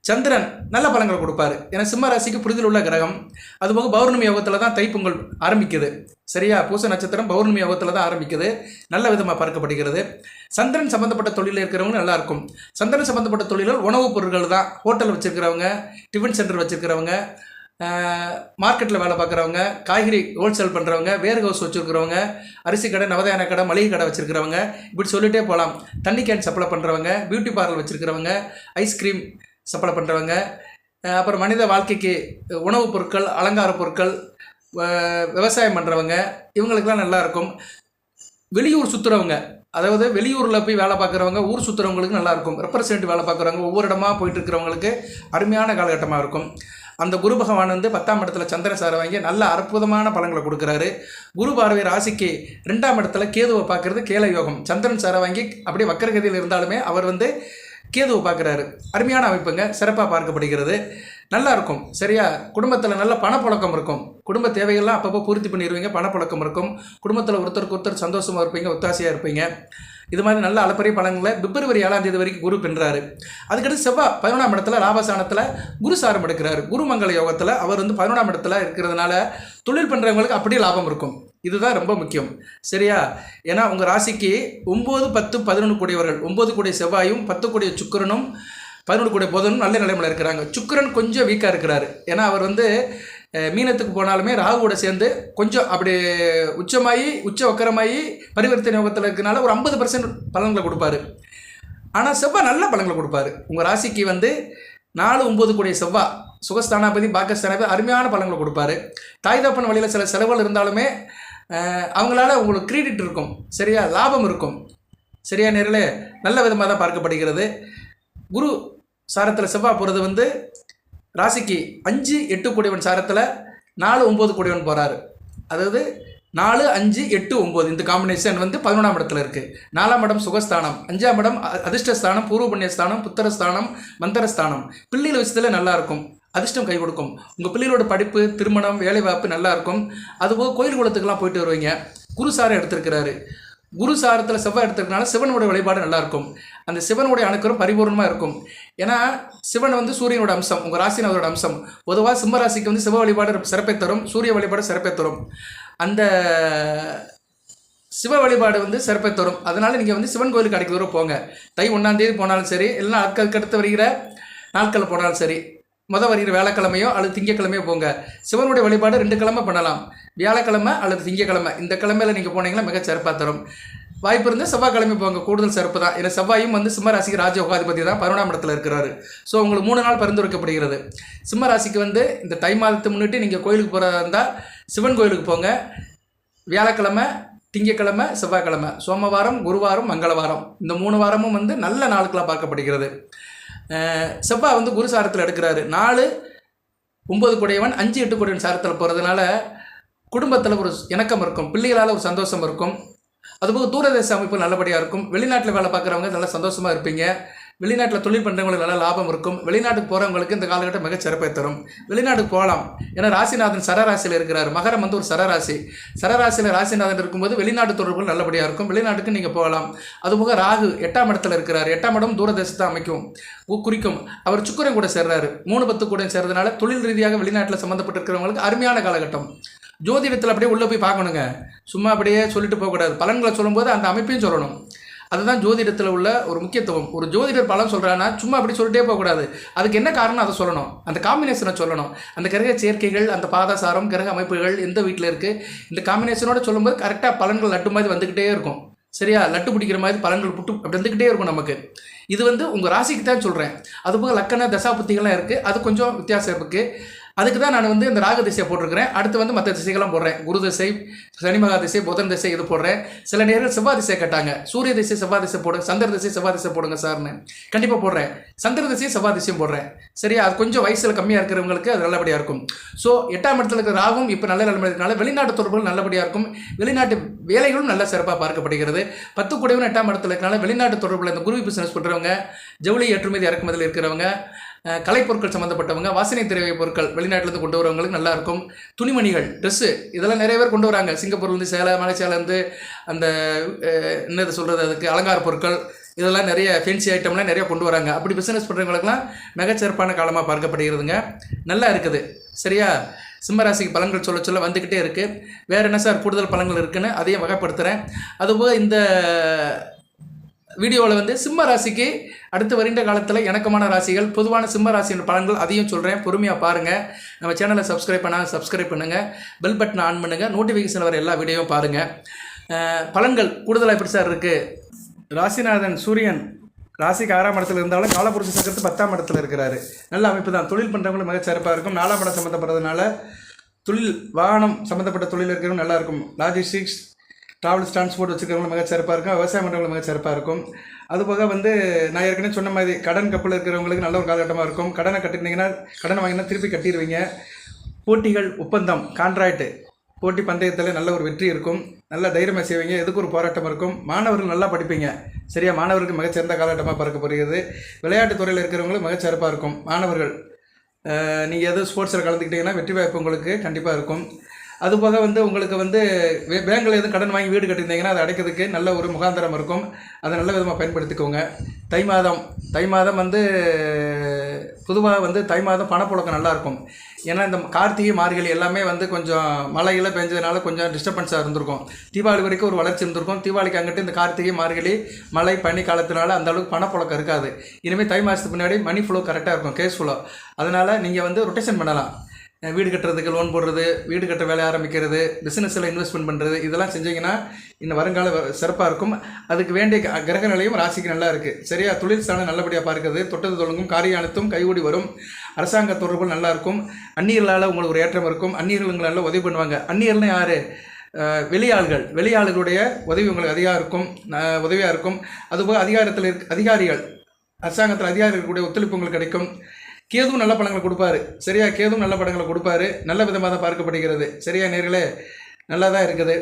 சந்திரன் நல்ல பலன்களை கொடுப்பாரு. ஏன்னா சிம்ம ராசிக்கு புரிதல் உள்ள கிரகம். அதுபோக பௌர்ணமி யோகத்தில் தான் தைப்பொங்கல் ஆரம்பிக்குது. சரியா, பூச நட்சத்திரம் பௌர்ணமி யோகத்தில் தான் ஆரம்பிக்குது, நல்ல விதமாக பார்க்கப்படுகிறது. சந்திரன் சம்மந்தப்பட்ட தொழிலில் இருக்கிறவங்க நல்லா இருக்கும். சந்திரன் சம்மந்தப்பட்ட தொழில்கள் உணவுப் பொருட்கள் தான். ஹோட்டல் வச்சுருக்கிறவங்க, டிஃபன் சென்டர் வச்சுருக்கிறவங்க, மார்க்கெட்டில் வேலை பார்க்குறவங்க, காய்கறி ஹோல்சேல் பண்ணுறவங்க, வேர் ஹவுஸ் வச்சுருக்கிறவங்க, அரிசி கடை, நவதான கடை, மளிகை கடை வச்சுருக்கிறவங்க, இப்படி சொல்லிகிட்டே போகலாம். தண்ணி கேன் சப்ளை பண்ணுறவங்க, பியூட்டி பார்லர் வச்சுருக்கிறவங்க, ஐஸ்கிரீம் சப்ளை பண்ணுறவங்க, அப்புறம் மனித வாழ்க்கைக்கு உணவுப் பொருட்கள், அலங்கார பொருட்கள், விவசாயம் பண்ணுறவங்க, இவங்களுக்கெல்லாம் நல்லாயிருக்கும். வெளியூர் சுற்றுறவங்க, அதாவது வெளியூரில் போய் வேலை பார்க்குறவங்க, ஊர் சுற்றுறவங்களுக்கு நல்லாயிருக்கும். ரெப்ரசன்டேட்டிவ் வேலை பார்க்குறவங்க, ஒவ்வொரு இடமா போயிட்டு இருக்கிறவங்களுக்கு அருமையான காலகட்டமாக இருக்கும். அந்த குரு பகவான் வந்து 10ஆம் இடத்துல சந்திரன் சாரை வாங்கி நல்ல அற்புதமான பலன்களை கொடுக்குறாரு. குரு பார்வை ராசிக்கு 2ஆம் இடத்துல கேதுவை பார்க்கறது கேல யோகம். சந்திரன் சாரை வாங்கி அப்படியே வக்கரகதியில் இருந்தாலுமே அவர் வந்து கேதுவை பார்க்குறாரு. அருமையான அமைப்புங்க, சிறப்பாக பார்க்கப்படுகிறது. நல்லா இருக்கும். சரியா? குடும்பத்தில் நல்ல பணப்புழக்கம் இருக்கும். குடும்ப தேவைகள்லாம் அப்பப்போ பூர்த்தி பண்ணிடுவீங்க. பணப்புழக்கம் இருக்கும். குடும்பத்தில் ஒருத்தருக்கு ஒருத்தர் சந்தோஷமாக இருப்பீங்க, ஒத்தாசையாக இருப்பீங்க. இது மாதிரி நல்ல அளப்பரிய பலன்களை பிப்ரவரி 7ஆம் தேதி வரைக்கும் குரு பெறுறாரு. அதுக்கடுத்து செவ்வாய் 11ஆம் இடத்துல லாபஸ்தானத்தில் குரு சாரம் எடுக்கிறாரு. குரு மங்கள யோகத்தில் அவர் வந்து 11ஆம் இடத்துல இருக்கிறதுனால தொழில் பண்ணுறவங்களுக்கு அப்படியே லாபம் இருக்கும். இதுதான் ரொம்ப முக்கியம். சரியா? ஏன்னா உங்கள் ராசிக்கு 9, 10, 11 கூடியவர்கள், 9 கூடிய செவ்வாயும் 10 கூடிய சுக்கிரனும் 11 கூடிய புதனும் நல்ல நிலைமையில் இருக்கிறாங்க. சுக்கிரன் கொஞ்சம் வீக்காக இருக்கிறாரு. ஏன்னா அவர் வந்து மீனத்துக்கு போனாலுமே ராகுவோட சேர்ந்து கொஞ்சம் அப்படி உச்ச வக்கரமாகி பரிவர்த்தனை யோகத்தில் இருக்கிறனால ஒரு 50% பலன்களை கொடுப்பாரு. ஆனால் செவ்வாய் நல்ல பலன்களை கொடுப்பாரு. உங்கள் ராசிக்கு வந்து 4, 9 கூடிய செவ்வாய் சுகஸ்தானாபதி பாகிஸ்தானாபதி அருமையான பலன்களை கொடுப்பாரு. தாய் தப்பன் வழியில் சில செலவுகள் இருந்தாலுமே அவங்களால உங்களுக்கு கிரெடிட் இருக்கும். சரியா? லாபம் இருக்கும். சரியா? நேரில் நல்ல விதமாக தான் பார்க்கப்படுகிறது. குரு சாரத்தில் செவ்வாய் போகிறது வந்து ராசிக்கு 5, 8 கூடியவன் சாரத்தில் 4, 9 கூடியவன் போகிறாரு. அதாவது 4, 5, 8, 9 இந்த காம்பினேஷன் வந்து 11ஆம் இடத்துல இருக்குது. 4ஆம் இடம் சுகஸ்தானம், 5ஆம் இடம் அதிர்ஷ்டஸ்தானம், பூர்வ புண்ணியஸ்தானம், புத்திரஸ்தானம், மந்திரஸ்தானம். பிள்ளைகள் விஷயத்தில் நல்லாயிருக்கும். அதிர்ஷ்டம் கை கொடுக்கும். உங்கள் பிள்ளைகளோட படிப்பு, திருமணம், வேலைவாய்ப்பு நல்லாயிருக்கும். அதுபோக கோயில் குளத்துக்கெல்லாம் போயிட்டு வருவீங்க. குரு சாரை எடுத்திருக்கிறாரு. குரு சாரத்தில் செவ்வாய் எடுத்துருக்கனால சிவனுடைய வழிபாடு நல்லாயிருக்கும். அந்த சிவனுடைய அணுக்கரும் பரிபூர்ணமாக இருக்கும். ஏன்னா சிவன் வந்து சூரியனோட அம்சம், உங்கள் ராசினோட அம்சம். பொதுவாக சிம்ம ராசிக்கு வந்து சிவ வழிபாடு சிறப்பை தரும், சூரிய வழிபாடு சிறப்பை தரும். அந்த சிவ வழிபாடு வந்து சிறப்பை தரும். அதனால் நீங்கள் வந்து சிவன் கோயிலுக்கு அடிக்க தூரம் போங்க. தை 1ஆம் தேதி போனாலும் சரி, இல்லைன்னா அடுத்து வருகிற நாட்களில் போனாலும் சரி, வருகிற வேலைக்கிழமையோ அல்லது திங்கக்கிழமையோ போங்க. சிவனுடைய வழிபாடு 2 கிழமை பண்ணலாம். வியாழக்கிழமை அல்லது திங்கக்கிழமை. இந்த கிழமையில் நீங்கள் போனீங்கன்னா மிக சிறப்பாக தரும். வாய்ப்பு இருந்தால் செவ்வாய்க்கிழமை போங்க, கூடுதல் சிறப்பு தான். ஏன்னா செவ்வாயும் வந்து சிம்ம ராசிக்கு ராஜயோகாதிபதி தான், 11ஆம் இடத்துல இருக்கிறாரு. ஸோ உங்களுக்கு 3 நாள் பரிந்துரைக்கப்படுகிறது. சிம்ம ராசிக்கு வந்து இந்த தை மாதத்தை முன்னிட்டு நீங்கள் கோயிலுக்கு போகிறதா இருந்தால் சிவன் கோயிலுக்கு போங்க. வியாழக்கிழமை, திங்கக்கிழமை, செவ்வாய்க்கிழமை, சோமவாரம், குருவாரம், மங்களவாரம் இந்த 3 வாரமும் வந்து நல்ல நாட்களாக பார்க்கப்படுகிறது. செவ்வாய் வந்து குரு சாரத்தில் எடுக்கிறாரு. 4, 9 கூடியவன் 5, 8 கூடியவன் சாரத்தில் போகிறதுனால குடும்பத்தில் ஒரு இணக்கம் இருக்கும். பிள்ளைகளால் ஒரு சந்தோஷம் இருக்கும். அதுபோக தூரதேச அமைப்பு நல்லபடியாக இருக்கும். வெளிநாட்டில் வேலை பார்க்குறவங்க நல்லா சந்தோஷமாக இருப்பீங்க. வெளிநாட்டில் தொழில் பண்ணுறவங்களுக்கு நல்ல லாபம் இருக்கும். வெளிநாட்டுக்கு போகிறவங்களுக்கு இந்த காலகட்டம் மிக சிறப்பை தரும். வெளிநாட்டுக்கு போகலாம். ஏன்னா ராசிநாதன் சரராசியில் இருக்கிறார். மகரம் வந்து ஒரு சரராசி. சரராசியில் ராசிநாதன் இருக்கும்போது வெளிநாட்டு தொடர்புகள் நல்லபடியாக இருக்கும். வெளிநாட்டுக்கு நீங்கள் போகலாம். அதுபோக ராகு 8ஆம் இடத்துல இருக்கிறார். 8ஆம் இடம் தூரதேசத்தை அமைக்கும், குறிக்கும். அவர் சுக்கிரன் கூட சேர்றாரு. 3, 10 கூட சேர்றதுனால தொழில் ரீதியாக வெளிநாட்டில் சம்மந்தப்பட்டு இருக்கிறவங்களுக்கு அருமையான காலகட்டம். ஜோதிடத்தில் அப்படியே உள்ளே போய் பார்க்கணுங்க. சும்மா அப்படியே சொல்லிட்டு போகக்கூடாது. பலன்களை சொல்லும்போது அந்த அமைப்பையும் சொல்லணும். அதுதான் ஜோதிடத்தில் உள்ள ஒரு முக்கியத்துவம். ஒரு ஜோதிடர் பலன் சொல்கிறான்னா சும்மா அப்படி சொல்லிட்டே போகக்கூடாது. அதுக்கு என்ன காரணம் அதை சொல்லணும். அந்த காம்பினேஷனை சொல்லணும். அந்த கிரக சேர்க்கைகள், அந்த பாதாசாரம், கிரக அமைப்புகள் எந்த வீட்டில் இருக்குது, இந்த காம்பினேஷனோட சொல்லும்போது கரெக்டாக பலன்கள் லட்டு மாதிரி வந்துக்கிட்டே இருக்கும். சரியா? லட்டு பிடிக்கிற மாதிரி பலன்கள் புட்டு அப்படி வந்துக்கிட்டே இருக்கும் நமக்கு. இது வந்து உங்கள் ராசிக்கு தான் சொல்கிறேன். அதுபோக லக்கண தசாபுத்திகள்லாம் இருக்குது. அது கொஞ்சம் வித்தியாசம் இருக்குது. அதுக்கு தான் நான் வந்து இந்த ராகு திசையை போட்டிருக்கிறேன். அடுத்து வந்து மற்ற திசைகள்லாம் போடுறேன். குரு திசை, சனி மகா திசை, புதன் திசை இது போடுறேன். சில நேரம் செவ்வாய் திசை கேட்டாங்க. சூரிய திசை செவ்வாய் திசை போடுங்க, சந்திர திசை செவ்வாய் திசை போடுங்க சார்னு கண்டிப்பாக போடுறேன். சந்திர திசையும் செவ்வாய் திசையும் போடுறேன். சரியா? அது கொஞ்சம் வயசில் கம்மியாக இருக்கிறவங்களுக்கு அது நல்லபடியாக இருக்கும். ஸோ 8ஆம் இடத்துல இருக்கிற ராகும் இப்போ நல்ல நிலைமைனால வெளிநாட்டு தொடர்புகள் நல்லபடியாக இருக்கும். வெளிநாட்டு வேலைகளும் நல்ல சிறப்பாக பார்க்கப்படுகிறது. 10 கூடவன் 8ஆம் இடத்துல இருக்கிறனால வெளிநாட்டு தொடர்பில் இந்த குரு பிசினஸ் பண்ணுறவங்க, ஜவுளி ஏற்றுமதி இறக்குமதியில் இருக்கிறவங்க, கலைப்பொருட்கள் சம்மந்தப்பட்டவங்க, வாசனை திரவிய பொருட்கள் வெளிநாட்டிலேருந்து கொண்டு வரவங்களுக்கு நல்லாயிருக்கும். துணிமணிகள், ட்ரெஸ்ஸு இதெல்லாம் நிறைய பேர் கொண்டு வராங்க. சிங்கப்பூர்லேருந்து, மலேசியாவிலேருந்து அந்த என்னது சொல்கிறது, அதுக்கு அலங்கார பொருட்கள் இதெல்லாம் நிறைய ஃபேன்சி ஐட்டம்லாம் நிறைய கொண்டு வராங்க. அப்படி பிஸ்னஸ் பண்ணுறவங்களுக்குலாம் மிகச்சிறப்பான காலமாக பார்க்கப்படுகிறதுங்க. நல்லா இருக்குது. சரியா? சிம்மராசிக்கு பலன்கள் சொல்ல சொல்ல வந்துக்கிட்டே இருக்குது. வேறு என்ன சார் கூடுதல் பலன்கள் இருக்குதுன்னு அதையும் வகைப்படுத்துகிறேன். அதுபோக இந்த வீடியோவில் வந்து சிம்ம ராசிக்கு அடுத்து வருகின்ற காலத்தில் இணக்கமான ராசிகள், பொதுவான சிம்ம ராசியின் பலன்கள் அதையும் சொல்கிறேன். பொறுமையாக பாருங்கள். நம்ம சேனலை சப்ஸ்கிரைப் பண்ணுங்கள். பெல் பட்டனை ஆன் பண்ணுங்கள். நோட்டிஃபிகேஷன் வர எல்லா வீடியோவும் பாருங்கள். பலன்கள் கூடுதலாக எப்படி சார் இருக்குது? ராசிநாதன் சூரியன் ராசிக்கு 6ஆம் இடத்துல இருந்தாலும் காலபுருஷ சக்கரத்து 10ஆம் இடத்துல இருக்கிறாரு. நல்ல அமைப்பு தான். தொழில் பண்ணுறவங்களும் மிக சிறப்பாக இருக்கும். 4ஆம் இடம் சம்மந்தப்படுறதுனால தொழில், வாகனம் சம்மந்தப்பட்ட தொழில் இருக்கிறவங்க நல்லாயிருக்கும். லாஜிஸ்டிக்ஸ், ட்ராவல்ஸ் டிரான்ஸ்போர்ட் வச்சுருக்கிறவங்க மிக சிறப்பாக இருக்கும், விவசாயம் பண்ணுறவங்க மிக சிறப்பாக இருக்கும். அதுபோக வந்து நான் ஏற்கனவே சொன்ன மாதிரி கடன் கப்பல் இருக்கிறவங்களுக்கு நல்ல ஒரு காலகட்டமாக இருக்கும். கடனை கட்டினீங்கன்னா கடனை வாங்கினா திருப்பி கட்டிடுவீங்க. போட்டிகள், ஒப்பந்தம், கான்ட்ராக்டு, போட்டி பந்தயத்தில் நல்ல ஒரு வெற்றி இருக்கும். நல்ல தைரியமாக செய்வீங்க. எதுக்கு ஒரு போராட்டம் இருக்கும். மாணவர்கள் நல்லா படிப்பீங்க. சரியா, மாணவர்களுக்கு மிகச்சிறந்த காலகட்டமாக பார்க்கப்படுகிறது. விளையாட்டுத் துறையில் இருக்கிறவங்களுக்கு மிகச்சிறப்பாக இருக்கும். மாணவர்கள் நீங்கள் எதுவும் ஸ்போர்ட்ஸில் கலந்துக்கிட்டீங்கன்னா வெற்றி வாய்ப்பு உங்களுக்கு கண்டிப்பாக இருக்கும். அதுபோக வந்து உங்களுக்கு வந்து பேங்கில் எதுவும் கடன் வாங்கி வீடு கட்டியிருந்தீங்கன்னா அதை அடைக்கிறதுக்கு நல்ல ஒரு முகாந்திரம் இருக்கும். அதை நல்ல விதமாக பயன்படுத்திக்கோங்க. தை மாதம் வந்து பொதுவாக வந்து தை மாதம் பணப்புழக்கம் நல்லாயிருக்கும். ஏன்னா இந்த கார்த்திகை மார்கழி எல்லாமே வந்து கொஞ்சம் மழையில் பெஞ்சதுனால கொஞ்சம் டிஸ்டர்பன்ஸாக இருந்திருக்கும். தீபாவளி வரைக்கும் ஒரு வளர்ச்சி இருந்திருக்கும். தீபாவளிக்கு அங்கிட்டு இந்த கார்த்திகை மார்கழி மழை பனி காலத்தினால அந்தளவுக்கு பணப்புழக்கம் இருக்காது. இனிமேல் தை மாதத்துக்கு முன்னாடி மணி ஃப்ளோ கரெக்டாக இருக்கும், கேஷ் ஃப்ளோ. அதனால் நீங்கள் வந்து ரொட்டேஷன் பண்ணலாம். வீடு கட்டுறதுக்கு லோன் போடுறது, வீடு கட்ட வேலை ஆரம்பிக்கிறது, பிஸ்னஸில் இன்வெஸ்ட்மெண்ட் பண்ணுறது, இதெல்லாம் செஞ்சிங்கன்னா இன்னும் வருங்கால சிறப்பாக இருக்கும். அதுக்கு வேண்டிய கிரக நிலையும் ராசிக்கு நல்லா இருக்குது. சரியா, தொழில் ஸ்தானம் நல்லபடியாக பார்க்குறது, தொட்டது தொடங்கும், காரியம் அனைத்தும் கைகூடி வரும். அரசாங்க தொடர்புகள் நல்லாயிருக்கும். அந்நியர்களால் உங்களுக்கு ஒரு ஏற்றம் இருக்கும். அந்நியர்கள் உதவி பண்ணுவாங்க. அந்நியர்னு யார்? வெளியாளுகளுடைய உதவி உங்களுக்கு உதவியாக இருக்கும். அதுபோக அதிகாரிகள், அரசாங்கத்தில் அதிகாரிகளுடைய ஒத்துழைப்பு உங்களுக்கு கிடைக்கும். கேதுவும் நல்ல படங்களை கொடுப்பாரு. சரியா, கேதுவும் நல்ல படங்களை கொடுப்பாரு. நல்ல விதமாக தான் பார்க்கப்படுகிறது. சரியா நேர்களே, நல்லா தான் இருக்குது.